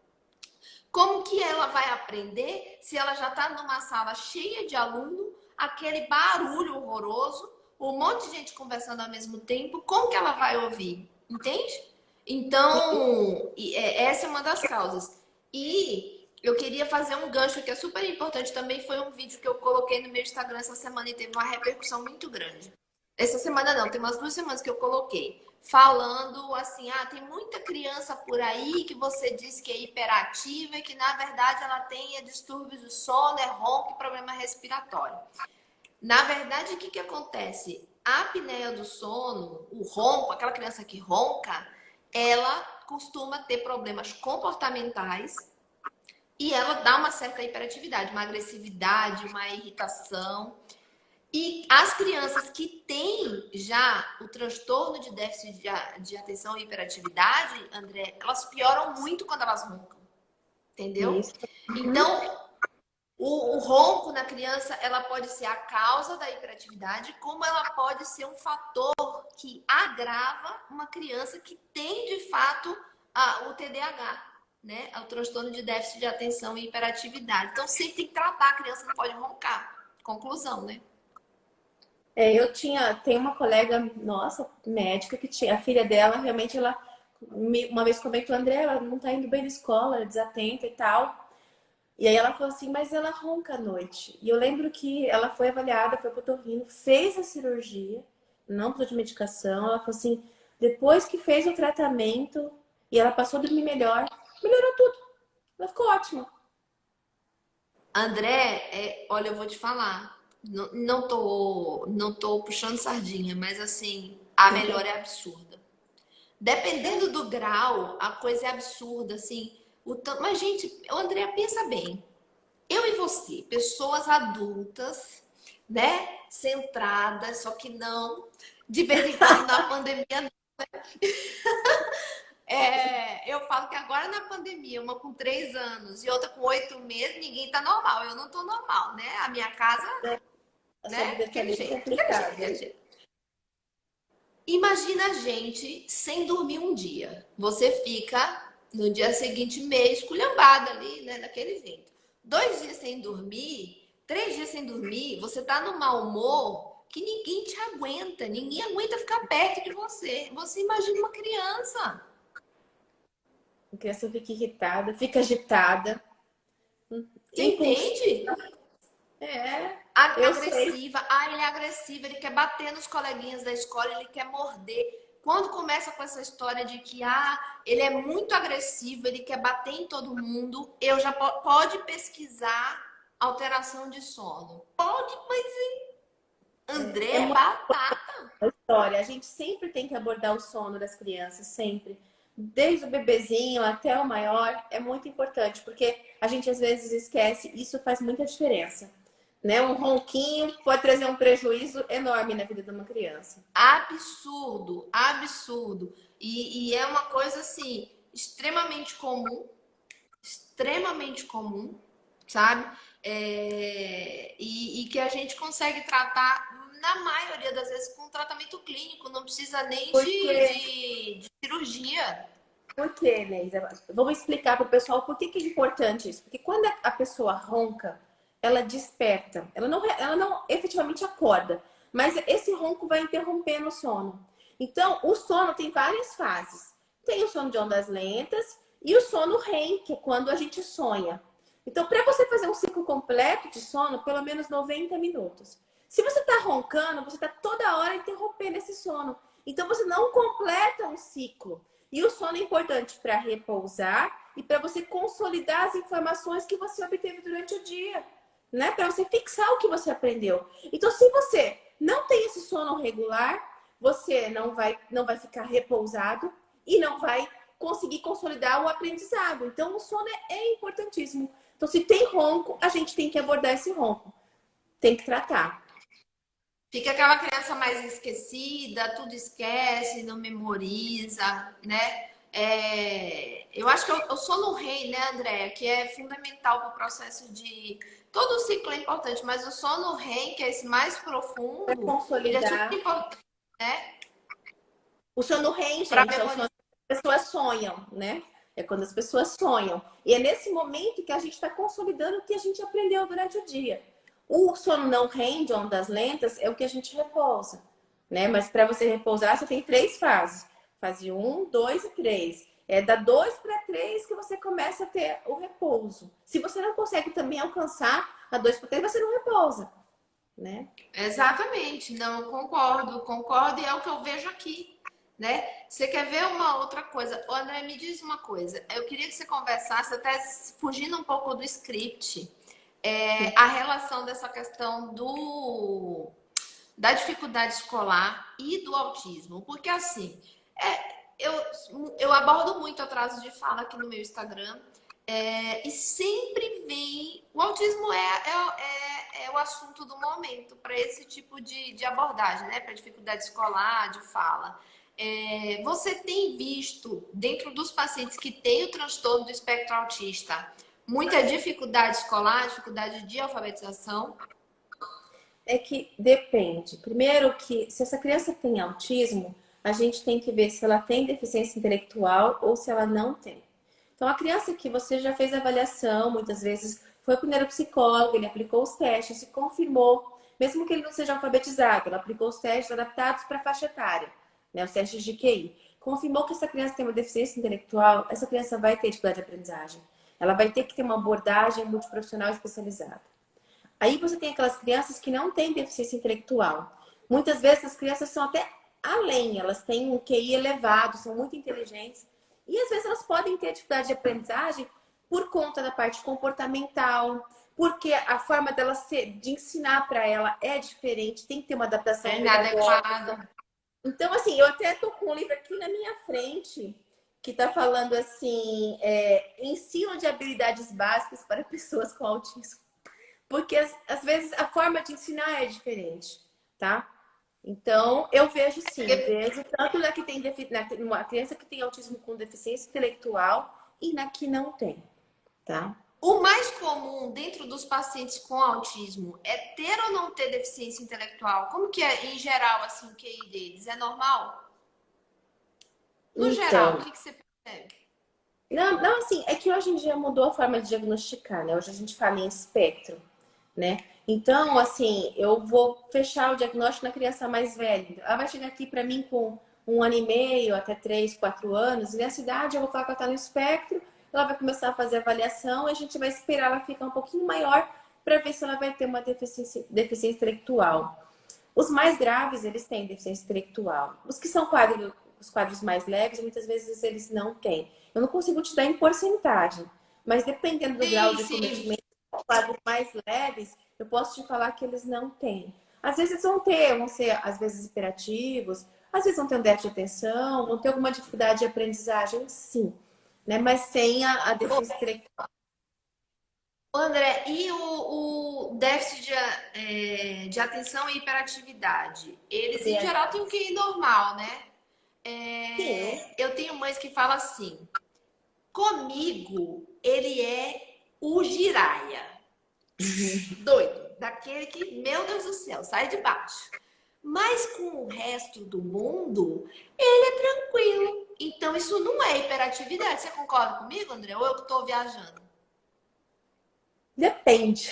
Como que ela vai aprender se ela já está numa sala cheia de aluno, aquele barulho horroroso, um monte de gente conversando ao mesmo tempo? Como que ela vai ouvir? Entende? Então, essa é uma das causas. E eu queria fazer um gancho que é super importante também. Foi um vídeo que eu coloquei no meu Instagram essa semana e teve uma repercussão muito grande. Essa semana não, tem umas 2 semanas que eu coloquei falando assim, ah, tem muita criança por aí que você disse que é hiperativa e que na verdade ela tem distúrbios do sono, é ronco e problema respiratório. Na verdade, o que que acontece? A apneia do sono, o ronco, aquela criança que ronca, ela costuma ter problemas comportamentais e ela dá uma certa hiperatividade, uma agressividade, uma irritação. E as crianças que têm já o transtorno de déficit de atenção e hiperatividade, André, elas pioram muito quando elas roncam, entendeu? isso. Então, o ronco na criança, ela pode ser a causa da hiperatividade, como ela pode ser um fator que agrava uma criança que tem, de fato, o TDAH, né? O transtorno de déficit de atenção e hiperatividade. Então, sempre tem que tratar, a criança não pode roncar. Conclusão, né? Tem uma colega nossa, médica, que tinha, a filha dela, realmente, uma vez comentou, André, ela não tá indo bem na escola, ela é desatenta e tal. E aí ela falou assim, mas ela ronca à noite. E eu lembro que ela foi avaliada, foi pro otorrino, fez a cirurgia, não precisou de medicação. Ela falou assim, depois que fez o tratamento e ela passou a dormir melhor, melhorou tudo. Ela ficou ótima. André, olha, eu vou te falar. Não tô puxando sardinha, mas assim, a melhora é absurda. Dependendo do grau, a coisa é absurda, assim. Mas, gente, o André, pensa bem. Eu e você, pessoas adultas, né? Centradas, só que não. De vez em quando na pandemia. Eu falo que agora na pandemia, uma com 3 anos e outra com 8 meses, ninguém tá normal. Eu não tô normal, né? A minha casa, A sua né? vida tá Daquele bem jeito, daquele jeito, complicada. daquele jeito. Imagina a gente sem dormir um dia. Você fica no dia seguinte meio esculhambada ali, né? Daquele jeito. 2 dias sem dormir, 3 dias sem dormir, você tá no mau humor que ninguém te aguenta. Ninguém aguenta ficar perto de você. Você imagina uma criança. A criança fica irritada, fica agitada, Você impulsiva. entende? É, eu sei. Agressiva. Ah, ele é agressivo, ele quer bater nos coleguinhas da escola, ele quer morder. Quando começa com essa história de que ele é muito agressivo, ele quer bater em todo mundo, eu já pode pesquisar alteração de sono. Pode, mas André É é muito batata. história. A gente sempre tem que abordar o sono das crianças, sempre. Desde o bebezinho até o maior, é muito importante, porque a gente às vezes esquece, isso faz muita diferença. Né? Um ronquinho pode trazer um prejuízo enorme na vida de uma criança. Absurdo, absurdo. E é uma coisa assim, extremamente comum, sabe? E que a gente consegue tratar, na maioria das vezes, com tratamento clínico, não precisa nem Porque, de cirurgia. por quê, Neisa? Vamos explicar para o pessoal por que, que é importante isso. Porque quando a pessoa ronca, ela desperta. Ela não efetivamente acorda, mas esse ronco vai interrompendo o sono. Então, o sono tem várias fases. Tem o sono de ondas lentas e o sono REM, que é quando a gente sonha. Então, para você fazer um ciclo completo de sono, pelo menos 90 minutos. Se você está roncando, você está toda hora interrompendo esse sono. Então, você não completa um ciclo. E o sono é importante para repousar e para você consolidar as informações que você obteve durante o dia, né? Para você fixar o que você aprendeu. Então, se você não tem esse sono regular, você não vai ficar repousado e não vai conseguir consolidar o aprendizado. Então, o sono é importantíssimo. Então, se tem ronco, a gente tem que abordar esse ronco. Tem que tratar. Fica aquela criança mais esquecida, tudo esquece, não memoriza, né? Eu acho que eu sou no rei, né, Andréia? Que é fundamental para o processo de. Todo o ciclo é importante, mas o sono REM, que é esse mais Para profundo, ele é super consolidar. importante, né? O sono REM, Para gente, é o sono memorizar. que as pessoas sonham, né? É quando as pessoas sonham. E é nesse momento que a gente está consolidando o que a gente aprendeu durante o dia. O sono não REM, de ondas lentas, é o que a gente repousa, né? Mas para você repousar, você tem 3 fases. Fase 1, 2 e 3. É da 2 para 3 que você começa a ter o repouso. Se você não consegue também alcançar a 2 para 3, você não repousa, né? Exatamente, não, concordo, e é o que eu vejo aqui, né? Você quer ver uma outra coisa? Ô, André, me diz uma coisa. Eu queria que você conversasse, até fugindo um pouco do script, a relação dessa questão da dificuldade escolar e do autismo. Porque, assim, eu abordo muito atraso de fala aqui no meu Instagram. E sempre vem. O autismo é o assunto do momento para esse tipo de abordagem, né? Para dificuldade escolar, de fala. Você tem visto, dentro dos pacientes que têm o transtorno do espectro autista, muita dificuldade escolar, dificuldade de alfabetização? É que depende. Primeiro que se essa criança tem autismo, a gente tem que ver se ela tem deficiência intelectual ou se ela não tem. Então, a criança que você já fez avaliação, muitas vezes foi para o neuropsicólogo, ele aplicou os testes e confirmou, mesmo que ele não seja alfabetizado, ele aplicou os testes adaptados para a faixa etária, né, os testes de QI. Confirmou que essa criança tem uma deficiência intelectual, essa criança vai ter dificuldade de aprendizagem. Ela vai ter que ter uma abordagem multiprofissional especializada. Aí você tem aquelas crianças que não têm deficiência intelectual. Muitas vezes as crianças são até além, elas têm um QI elevado, são muito inteligentes. E às vezes elas podem ter dificuldade de aprendizagem por conta da parte comportamental, porque a forma de ensinar para ela é diferente, tem que ter uma adaptação É pedagógica. inadequado. Então, assim, eu até tô com um livro aqui na minha frente que está falando assim, ensino de habilidades básicas para pessoas com autismo. Porque às vezes a forma de ensinar é diferente, tá? Então, eu vejo sim, vejo tanto na que tem uma criança que tem autismo com deficiência intelectual e na que não tem, tá? O mais comum dentro dos pacientes com autismo é ter ou não ter deficiência intelectual? Como que é, em geral, assim, o QI deles? É normal? No geral, o Então, que você percebe? não, assim, é que hoje em dia mudou a forma de diagnosticar, né? Hoje a gente fala em espectro, né? Então, assim, eu vou fechar o diagnóstico na criança mais velha. Ela vai chegar aqui para mim com 1 ano e meio, até 3, 4 anos, e nessa idade eu vou falar que ela está no espectro, ela vai começar a fazer avaliação e a gente vai esperar ela ficar um pouquinho maior para ver se ela vai ter uma deficiência intelectual. Os mais graves, eles têm deficiência intelectual. Os que são os quadros mais leves, muitas vezes eles não têm. Eu não consigo te dar em porcentagem, mas dependendo do grau de cometimento dos quadros mais leves, eu posso te falar que eles não têm. Às vezes vão ser, às vezes, hiperativos, às vezes vão ter um déficit de atenção, vão ter alguma dificuldade de aprendizagem, sim. Né? Mas sem a deficiência intelectual. André, e o déficit de atenção e hiperatividade? Eles, em geral, têm um QI normal, né? Sim. Eu tenho mães que falam assim, comigo, ele é o giraia. Doido. Daquele que, meu Deus do céu, sai de baixo. Mas com o resto do mundo, ele é tranquilo. Então, isso não é hiperatividade. Você concorda comigo, André? Ou eu que estou viajando? Depende.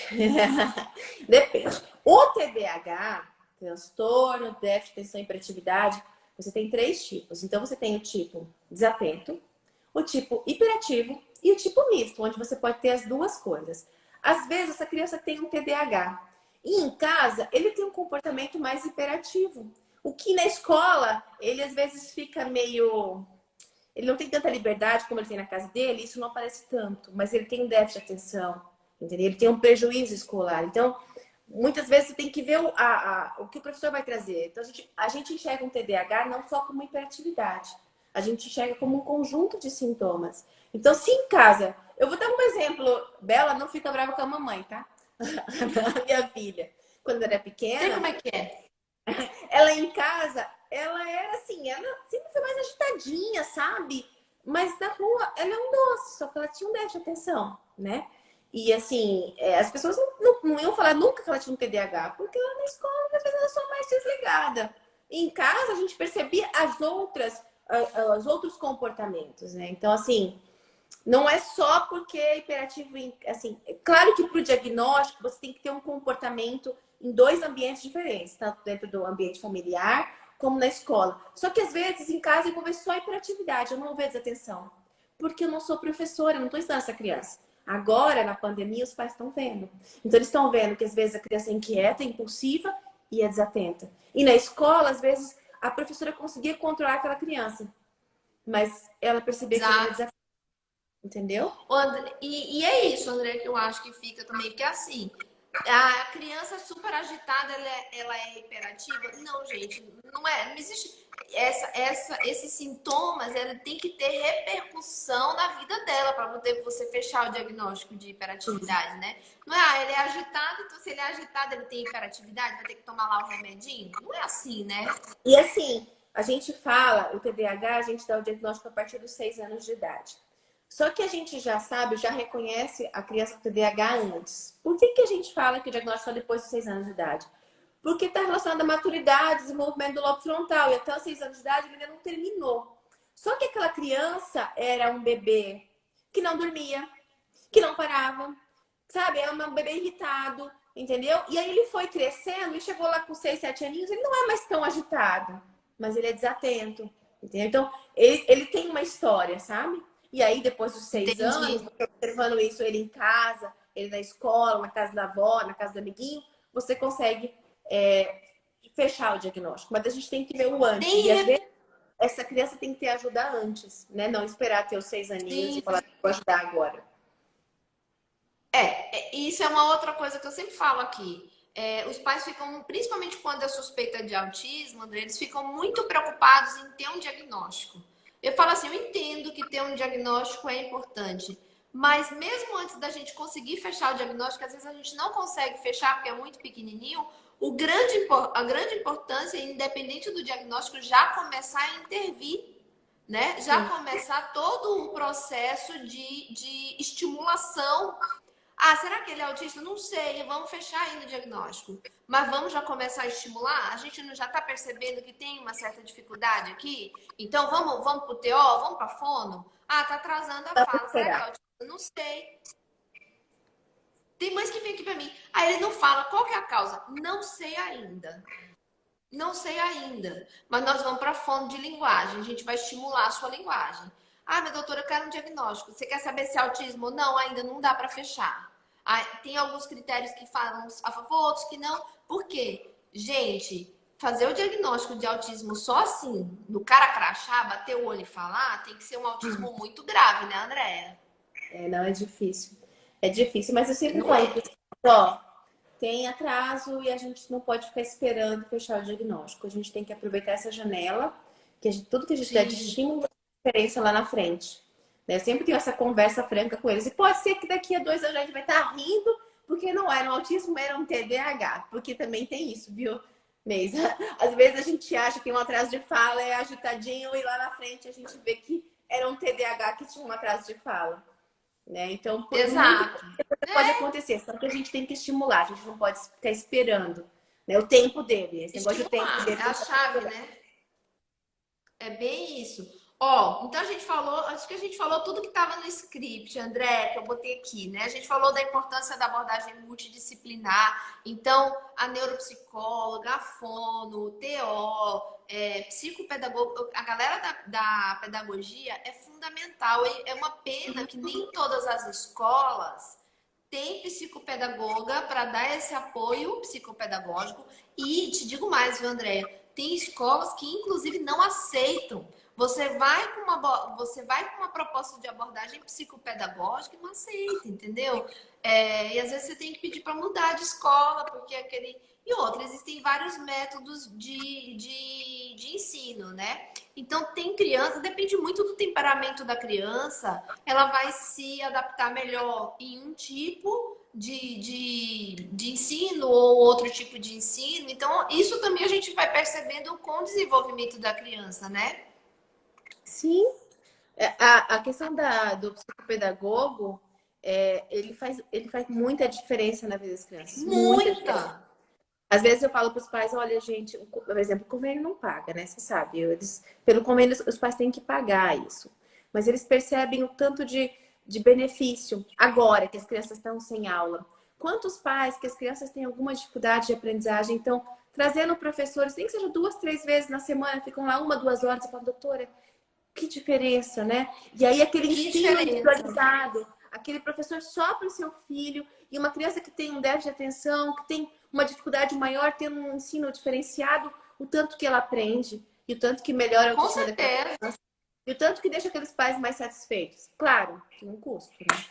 Depende. O TDAH, transtorno, déficit de atenção e hiperatividade, você tem 3 tipos. Então, você tem o tipo desatento, o tipo hiperativo e o tipo misto, onde você pode ter as duas coisas. Às vezes, essa criança tem um TDAH. E em casa, ele tem um comportamento mais hiperativo. O que na escola, ele às vezes fica meio... Ele não tem tanta liberdade como ele tem na casa dele, isso não aparece tanto. Mas ele tem um déficit de atenção, entendeu? Ele tem um prejuízo escolar. Então, muitas vezes você tem que ver o que o professor vai trazer. Então, a gente enxerga um TDAH não só como hiperatividade. A gente enxerga como um conjunto de sintomas. Então, se em casa... Eu vou dar um exemplo. Bela não fica brava com a mamãe, tá? A minha filha, quando era Sei pequena, como é que é. ela em casa, ela era assim, ela sempre foi mais agitadinha, sabe? Mas na rua, ela é um doce, só que ela tinha um déficit de atenção, né? E assim, as pessoas não iam falar nunca que ela tinha um TDAH, porque ela na escola, às vezes, ela só mais desligada. E em casa, a gente percebia os outros comportamentos, né? Então, assim, não é só porque é hiperativo, assim, é claro que para o diagnóstico você tem que ter um comportamento em 2 ambientes diferentes, tanto dentro do ambiente familiar como na escola. Só que às vezes em casa eu vou ver só hiperatividade, eu não vou ver desatenção, porque eu não sou professora, eu não estou ensinando essa criança. Agora, na pandemia, os pais estão vendo. Então eles estão vendo que às vezes a criança é inquieta, é impulsiva e é desatenta. E na escola, às vezes, a professora conseguia controlar aquela criança, mas ela percebia que ele era Exato. desatento. Entendeu? E é isso, André, que eu acho que fica também, porque assim, a criança super agitada, ela é hiperativa? Não, gente, não é. Não existe. Esses sintomas, ela tem que ter repercussão na vida dela para poder você fechar o diagnóstico de hiperatividade, né? Não é, ele é agitado, então se ele é agitado, ele tem hiperatividade, vai ter que tomar lá o remedinho? Não é assim, né? E assim, a gente fala, o TDAH, a gente dá o diagnóstico a partir dos 6 anos de idade. Só que a gente já sabe, já reconhece a criança com TDAH antes. Por que a gente fala que o diagnóstico é depois dos 6 anos de idade? Porque está relacionado à maturidade, desenvolvimento do lobo frontal. E até os 6 anos de idade ele ainda não terminou. Só que aquela criança era um bebê que não dormia, que não parava, sabe? Era um bebê irritado, entendeu? E aí ele foi crescendo e chegou lá com 6, 7 aninhos, ele não é mais tão agitado, mas ele é desatento, entendeu? Então, ele tem uma história, sabe? E aí, depois dos 6 anos, Entendi. observando isso, ele em casa, ele na escola, na casa da avó, na casa do amiguinho, você consegue fechar o diagnóstico. Mas a gente tem que ver o antes. E às vezes, Tem, essa criança tem que ter ajuda antes, né? Não esperar ter os 6 aninhos e sim. falar, vou ajudar agora. Isso é uma outra coisa que eu sempre falo aqui. Os pais ficam, principalmente quando é suspeita de autismo, André, eles ficam muito preocupados em ter um diagnóstico. Eu falo assim, eu entendo que ter um diagnóstico é importante, mas mesmo antes da gente conseguir fechar o diagnóstico, às vezes a gente não consegue fechar porque é muito pequenininho, a grande importância, independente do diagnóstico, já começar a intervir, né? Já Sim. começar todo um processo de estimulação. Ah, será que ele é autista? Não sei, vamos fechar ainda o diagnóstico. Mas vamos já começar a estimular? A gente não já está percebendo que tem uma certa dificuldade aqui? Então vamos para o TO, vamos para a fono? Ah, tá atrasando a Dá pra fala. Será que é esperar. autista? Não sei. Tem mães que vêm aqui para mim. Aí ele não fala qual que é a causa. Não sei ainda. Não sei ainda. Mas nós vamos para a fono de linguagem. A gente vai estimular a sua linguagem. Ah, minha doutora, eu quero um diagnóstico. Você quer saber se é autismo ou não? Ainda não dá para fechar. Tem alguns critérios que falam a favor, outros que não. Por quê? Gente, fazer o diagnóstico de autismo só assim, no cara crachá, bater o olho e falar, tem que ser um autismo muito grave, né, Andréia? Não, é difícil. É difícil, mas eu sempre Não falo é? para ó, tem atraso e a gente não pode ficar esperando fechar o diagnóstico. A gente tem que aproveitar essa janela, tudo que a gente der de Sim. estímulo, diferença lá na frente. Né? Eu sempre tenho essa conversa franca com eles. E pode ser que daqui a 2 anos a gente vai estar rindo, porque não era um autismo, era um TDAH. Porque também tem isso, viu, Neisa? Às vezes a gente acha que um atraso de fala é agitadinho e lá na frente a gente vê que era um TDAH que tinha um atraso de fala. Né? Então, muita Exato. coisa pode acontecer, só que a gente tem que estimular, a gente não pode ficar esperando, né? O tempo dele, esse negócio de tempo Estimular, dele. é a chave, né? É bem isso. Ó, então a gente falou, acho que a gente falou tudo que estava no script, André, que eu botei aqui, né? A gente falou da importância da abordagem multidisciplinar. Então, a neuropsicóloga, a fono, o TO, psicopedagogo, a galera da pedagogia é fundamental. E é uma pena que nem todas as escolas têm psicopedagoga para dar esse apoio psicopedagógico. E te digo mais, viu, André? Tem escolas que, inclusive, não aceitam. Você vai com uma proposta de abordagem psicopedagógica e não aceita, entendeu? E às vezes você tem que pedir para mudar de escola, porque aquele. E outra, existem vários métodos de ensino, né? Então, tem criança, depende muito do temperamento da criança, ela vai se adaptar melhor em um tipo de ensino ou outro tipo de ensino. Então, isso também a gente vai percebendo com o desenvolvimento da criança, né? Sim, a questão do psicopedagogo, ele faz muita diferença na vida das crianças, muita Muita! diferença. Às vezes eu falo para os pais, olha, gente, por exemplo, o convênio não paga, né? Você sabe, pelo convênio os pais têm que pagar isso. Mas eles percebem o tanto de benefício agora que as crianças estão sem aula. Quantos pais que as crianças têm alguma dificuldade de aprendizagem, então, trazendo professores, nem que seja 2, 3 vezes na semana, ficam lá 1, 2 horas e falam, doutora, que diferença, né? E aí aquele Que ensino diferença! individualizado, aquele professor só para o seu filho, e uma criança que tem um déficit de atenção, que tem uma dificuldade maior, tendo um ensino diferenciado, o tanto que ela aprende, e o tanto que melhora a Com autoestima daquela certeza! criança, e o tanto que deixa aqueles pais mais satisfeitos. Claro, tem um custo, né?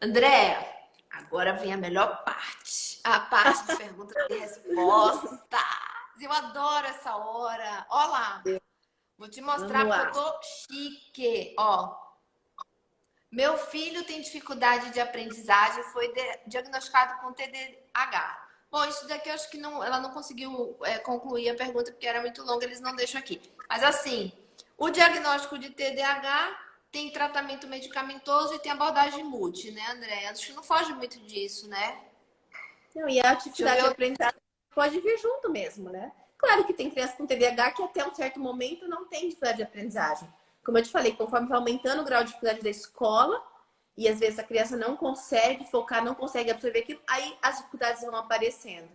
Andréa, agora vem a melhor parte. A parte de perguntas e respostas. Eu adoro essa hora. Olha lá. Vou te mostrar Vamos porque eu lá. tô chique. Ó, meu filho tem dificuldade de aprendizagem, foi diagnosticado com TDAH. Bom, isso daqui eu acho que não, ela não conseguiu concluir a pergunta porque era muito longa, eles não deixam aqui. Mas assim, o diagnóstico de TDAH tem tratamento medicamentoso e tem abordagem multi, né, André? Acho que não foge muito disso, né? Não, e a Deixa eu atividade de ver. aprendizagem pode vir junto mesmo, né? Claro que tem criança com TDAH que até um certo momento não tem dificuldade de aprendizagem. Como eu te falei, conforme vai aumentando o grau de dificuldade da escola, e às vezes a criança não consegue focar, não consegue absorver aquilo, aí as dificuldades vão aparecendo.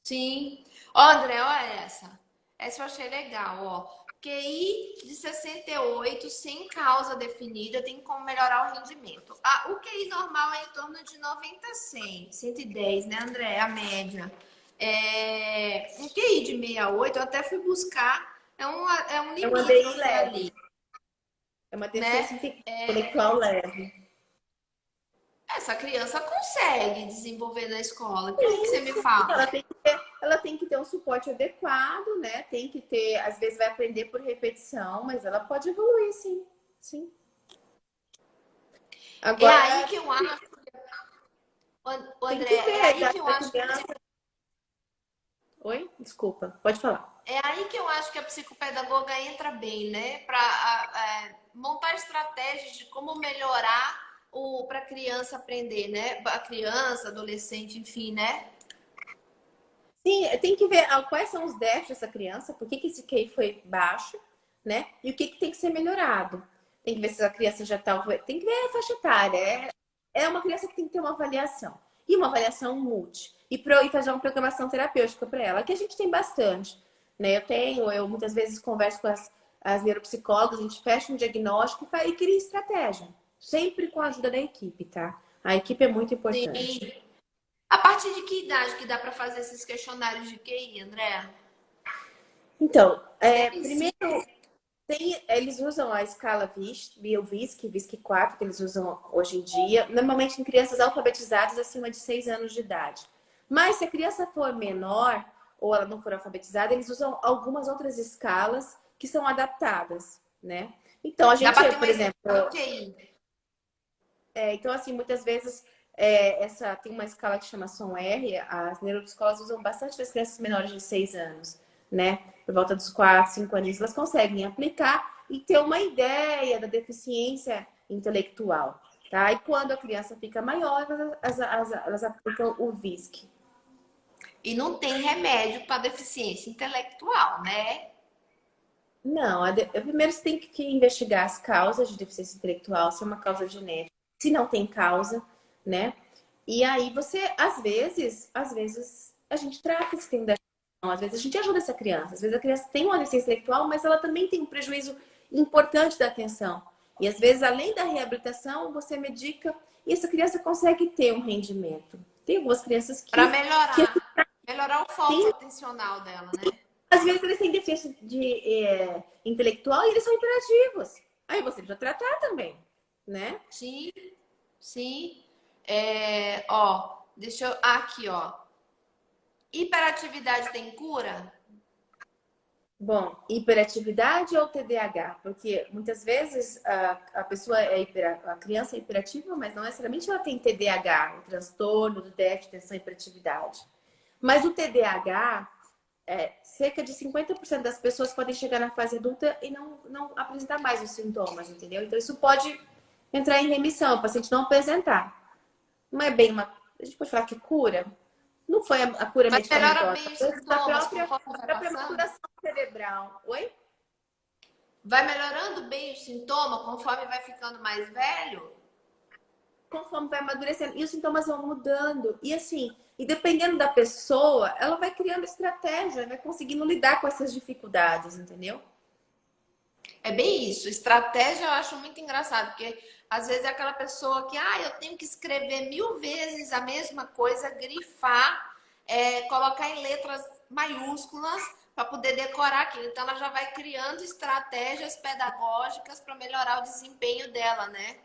Sim. Ó, André, olha essa. Essa eu achei legal, ó. QI de 68, sem causa definida, tem como melhorar o rendimento. O QI normal é em torno de 90 a 100, 110, né, André? A média. Um QI de 68, eu até fui buscar, é um É uma DI limítrofe leve, ali, é uma né? deficiência intelectual leve. Essa criança consegue desenvolver na escola. O que você me fala? Ela tem que ter um suporte adequado, né? Tem que ter, às vezes vai aprender por repetição, mas ela pode evoluir, sim. Sim. É aí Agora, que eu acho, tem André, que é ver a aí que idade eu da acho que criança. Oi? Desculpa, pode falar. É aí que eu acho que a psicopedagoga entra bem, né? Para montar estratégias de como melhorar para a criança aprender, né? A criança, adolescente, enfim, né? Sim, tem que ver quais são os déficits dessa criança, por que esse QI foi baixo, né? E o que tem que ser melhorado. Tem que ver se a criança já está. Tem que ver a faixa etária. É uma criança que tem que ter uma avaliação. E uma avaliação multi. E fazer uma programação terapêutica para ela, que a gente tem bastante. Né? Eu muitas vezes converso com as neuropsicólogas, a gente fecha um diagnóstico e cria estratégia. Sempre com a ajuda da equipe, tá? A equipe é muito importante. Sim. A partir de que idade que dá para fazer esses questionários de QI, André? Então, Seis? primeiro, eles usam a escala VISC, VISC 4, que eles usam hoje em dia, normalmente em crianças alfabetizadas acima de 6 anos de idade. Mas se a criança for menor ou ela não for alfabetizada, eles usam algumas outras escalas que são adaptadas, né? Então, a Dá gente, para ter uma por ideia exemplo, do QI. então, assim, muitas vezes tem uma escala que chama SOM-R, as neuropsicólogos usam bastante para as crianças menores de 6 anos, né? Por volta dos 4, 5 anos, elas conseguem aplicar e ter uma ideia da deficiência intelectual, tá? E quando a criança fica maior, elas aplicam o VISC. E não tem remédio para deficiência intelectual, né? Não, primeiro você tem que investigar as causas de deficiência intelectual, se é uma causa genética, se não tem causa, né? E aí você, às vezes a gente trata esse tema da atenção, às vezes a gente ajuda essa criança, às vezes a criança tem uma deficiência intelectual, mas ela também tem um prejuízo importante da atenção. E às vezes, além da reabilitação, você medica e essa criança consegue ter um rendimento. Tem algumas crianças Para que melhorar o foco têm atencional dela, né? às vezes eles têm deficiência intelectual e eles são hiperativos. Aí você precisa tratar também, né? Sim, sim. Ó, deixa eu. Aqui, ó. Hiperatividade tem cura? Bom, hiperatividade ou TDAH? Porque muitas vezes a pessoa a criança é hiperativa, mas não necessariamente ela tem TDAH, o transtorno do déficit de atenção e hiperatividade. Mas o TDAH, cerca de 50% das pessoas podem chegar na fase adulta e não apresentar mais os sintomas, entendeu? Então isso pode entrar em remissão, o paciente não apresentar. Não é bem uma. A gente pode falar que cura? Não foi a cura Mas melhora medicamentosa, bem os mas a sintomas própria, conforme vai a própria passando? maturação cerebral. Oi? Vai melhorando bem os sintomas conforme vai ficando mais velho? Conforme vai amadurecendo. E os sintomas vão mudando. E assim, e dependendo da pessoa, ela vai criando estratégia, vai conseguindo lidar com essas dificuldades, entendeu? É bem isso. Estratégia eu acho muito engraçado, porque às vezes é aquela pessoa que, eu tenho que escrever 1000 vezes a mesma coisa, grifar, colocar em letras maiúsculas para poder decorar aquilo. Então ela já vai criando estratégias pedagógicas para melhorar o desempenho dela, né?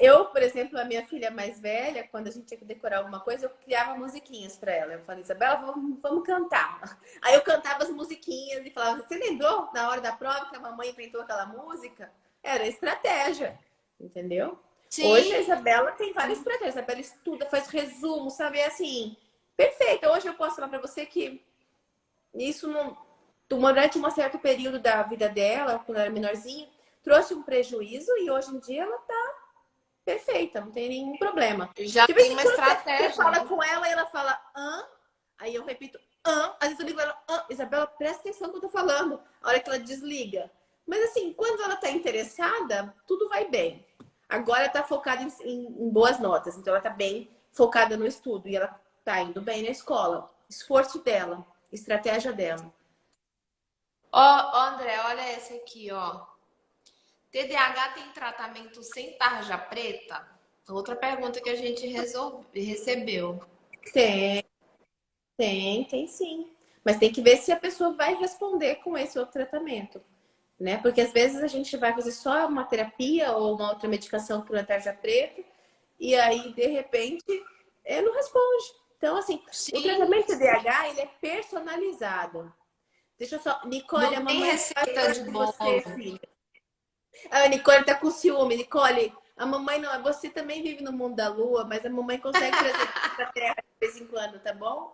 Eu, por exemplo, a minha filha mais velha, quando a gente tinha que decorar alguma coisa, eu criava musiquinhas para ela. Eu falei, Isabela, vamos cantar. Aí eu cantava as musiquinhas e falava, você lembrou na hora da prova que a mamãe inventou aquela música? Era estratégia, entendeu? Hoje a Sim, Isabela tem várias estratégias. A Isabela estuda, faz resumo, sabe? É assim, perfeita. Hoje eu posso falar para você que isso não, durante um certo período da vida dela, quando ela era menorzinha, trouxe um prejuízo e hoje em dia ela tá perfeita, não tem nenhum problema. já De vez tem em uma quando você estratégia, fala né? com ela e ela fala, aí eu repito, às vezes eu ligo ela, Isabela, presta atenção no que eu tô falando, a hora que ela desliga. Mas assim, quando ela tá interessada, tudo vai bem. Agora ela tá focada em boas notas, então ela tá bem focada no estudo e ela tá indo bem na escola. Esforço dela, estratégia dela. Ó, André, olha essa aqui, ó. TDAH tem tratamento sem tarja preta? Outra pergunta que a gente recebeu. Tem, tem sim. Mas tem que ver se a pessoa vai responder com esse outro tratamento, né? Porque às vezes a gente vai fazer só uma terapia ou uma outra medicação por tarja preta e aí, de repente, ele não responde. Então, assim, o Sim, tratamento TDAH, ele é personalizado. Deixa eu só... Nicole, não a tem mamãe receita gosta de de você, bolo. filha. A Nicole tá com ciúme. Nicole, a mamãe não... Você também vive no mundo da lua, mas a mamãe consegue trazer pra terra de vez em quando, tá bom?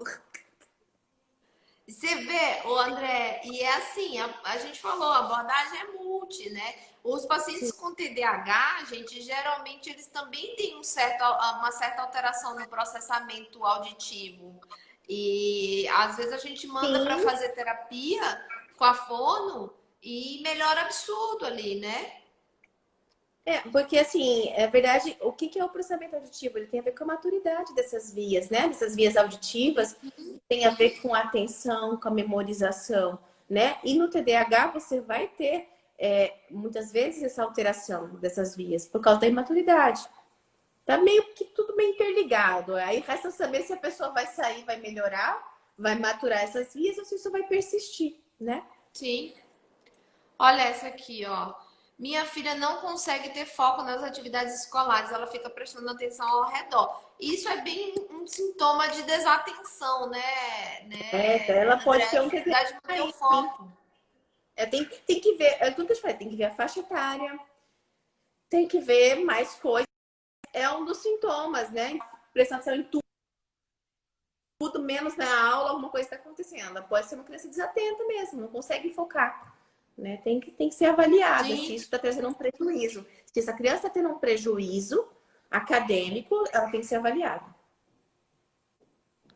Você vê, o André, e é assim, a gente falou, a abordagem é multi, né? Os pacientes com TDAH, gente, geralmente eles também têm uma certa alteração no processamento auditivo. E às vezes a gente manda para Sim. fazer terapia com a fono e melhora absurdo ali, né? Porque assim, é verdade, o que é o processamento auditivo? Ele tem a ver com a maturidade dessas vias, né? Dessas vias auditivas, tem a ver com a atenção, com a memorização, né? E no TDAH você vai ter muitas vezes essa alteração dessas vias por causa da imaturidade. Tá meio que tudo bem interligado. Aí resta saber se a pessoa vai sair, vai melhorar, vai maturar essas vias ou se isso vai persistir, né? Sim. Olha essa aqui, ó. Minha filha não consegue ter foco nas atividades escolares, ela fica prestando atenção ao redor. Isso é bem um sintoma de desatenção, Ela pode André? ter um Dificuldade de manter o TDAH, sim. foco. Tem que ver, é tudo que eu te falei, tem que ver a faixa etária, tem que ver mais coisas. É um dos sintomas, né? Prestar atenção em tudo, menos na aula, alguma coisa está acontecendo. Ela pode ser uma criança desatenta mesmo, não consegue focar. Né? Tem que ser avaliada se Sim, isso está trazendo um prejuízo. Se essa criança está tendo um prejuízo acadêmico, ela tem que ser avaliada.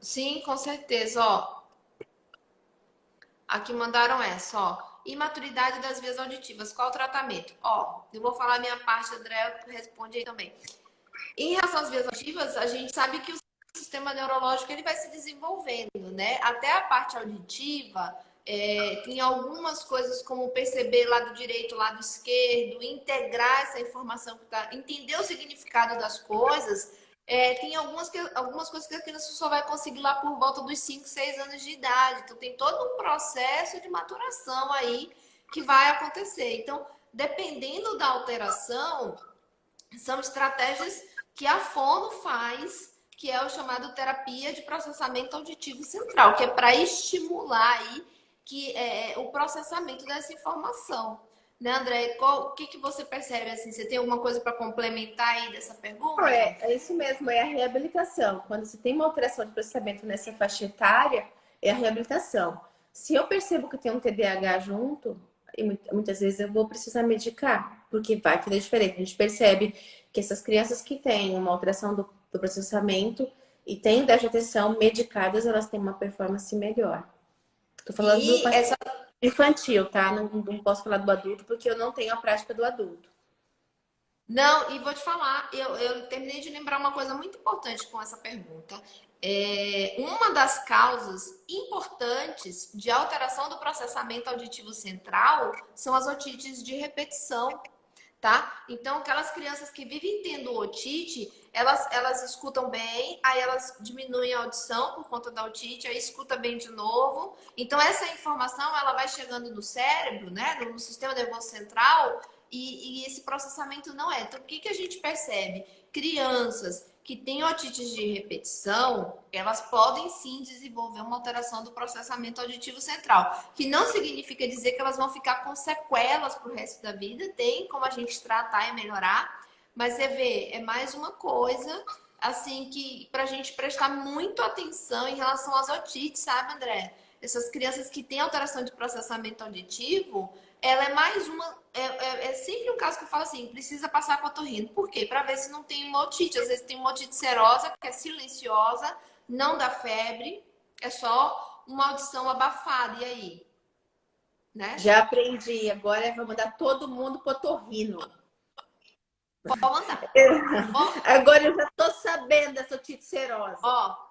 sim, com certeza, ó. Aqui mandaram essa, ó. Imaturidade das vias auditivas, qual o tratamento? Ó, eu vou falar a minha parte, André, responde aí também. Em relação às vias auditivas, a gente sabe que o sistema neurológico ele vai se desenvolvendo, né? Até a parte auditiva, tem algumas coisas como perceber lado direito, lado esquerdo, integrar essa informação que tá, entender o significado das coisas. Tem algumas coisas que a criança só vai conseguir lá por volta dos 5, 6 anos de idade. Então, tem todo um processo de maturação aí que vai acontecer. Então, dependendo da alteração, são estratégias que a fono faz, que é o chamado terapia de processamento auditivo central, que é para estimular aí o processamento dessa informação. Né, André? O que você percebe assim? Você tem alguma coisa para complementar aí dessa pergunta? É isso mesmo, é a reabilitação. Quando se tem uma alteração de processamento nessa faixa etária, é a reabilitação. Se eu percebo que tem um TDAH junto, e muitas vezes eu vou precisar medicar, porque vai fazer diferença. A gente percebe que essas crianças que têm uma alteração do processamento e têm déficit de atenção medicadas, elas têm uma performance melhor. Tô falando do E paciente essa infantil, tá? Não posso falar do adulto, porque eu não tenho a prática do adulto. Não, e vou te falar, eu terminei de lembrar uma coisa muito importante com essa pergunta. Uma das causas importantes de alteração do processamento auditivo central são as otites de repetição, tá? Então, aquelas crianças que vivem tendo otite, elas escutam bem, aí elas diminuem a audição por conta da otite, aí escuta bem de novo. Então, essa informação, ela vai chegando no cérebro, né, no sistema nervoso central, e esse processamento não é. Então, o que a gente percebe? Crianças que têm otites de repetição, elas podem sim desenvolver uma alteração do processamento auditivo central, que não significa dizer que elas vão ficar com sequelas para o resto da vida, tem como a gente tratar e melhorar, mas você vê, é mais uma coisa assim que para a gente prestar muito atenção em relação às otites, sabe, André? Essas crianças que têm alteração de processamento auditivo, ela é mais uma. É sempre um caso que eu falo assim: precisa passar com a otorrino. Por quê? Para ver se não tem uma otite. Às vezes tem uma otite serosa, que é silenciosa, não dá febre, é só uma audição abafada. E aí? Né? Já aprendi, agora vou mandar todo mundo pro otorrino. Pode mandar. Bom, Agora eu já tô sabendo dessa otite serosa. ó,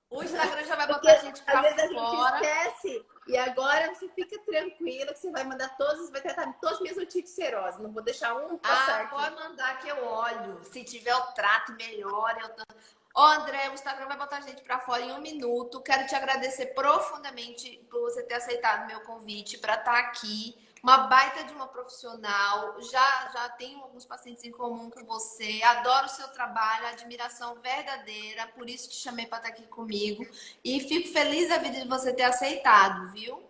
o Instagram já vai Porque botar a gente às pra vezes a gente fora. esquece e agora você fica tranquila que você vai mandar todos, vai tratar todas as minhas otites serosas. Não vou deixar um passar aqui. Pode mandar que eu olho. Se tiver o trato melhor, Ó, André, o Instagram vai botar a gente pra fora em 1 minuto. Quero te agradecer profundamente por você ter aceitado meu convite para estar aqui. Uma baita de uma profissional. Já tenho alguns pacientes em comum com você. Adoro o seu trabalho, admiração verdadeira. Por isso te chamei para estar aqui comigo. E fico feliz da vida de você ter aceitado, viu?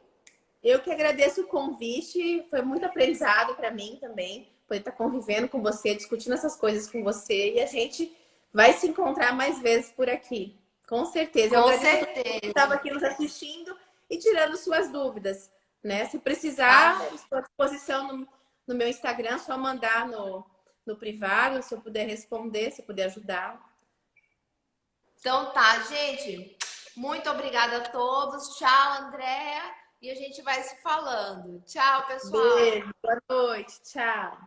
Eu que agradeço o convite, foi muito aprendizado para mim também, poder estar convivendo com você, discutindo essas coisas com você e a gente vai se encontrar mais vezes por aqui, com certeza. Eu Com agradeço a todo mundo que estava certeza. aqui nos assistindo e tirando suas dúvidas, né? Se precisar, Ah, eu estou à disposição no meu Instagram, só mandar no privado, se eu puder responder, se eu puder ajudar. então tá, gente. Muito obrigada a todos. Tchau, Andréa. E a gente vai se falando. Tchau, pessoal. Beijo, boa noite, tchau.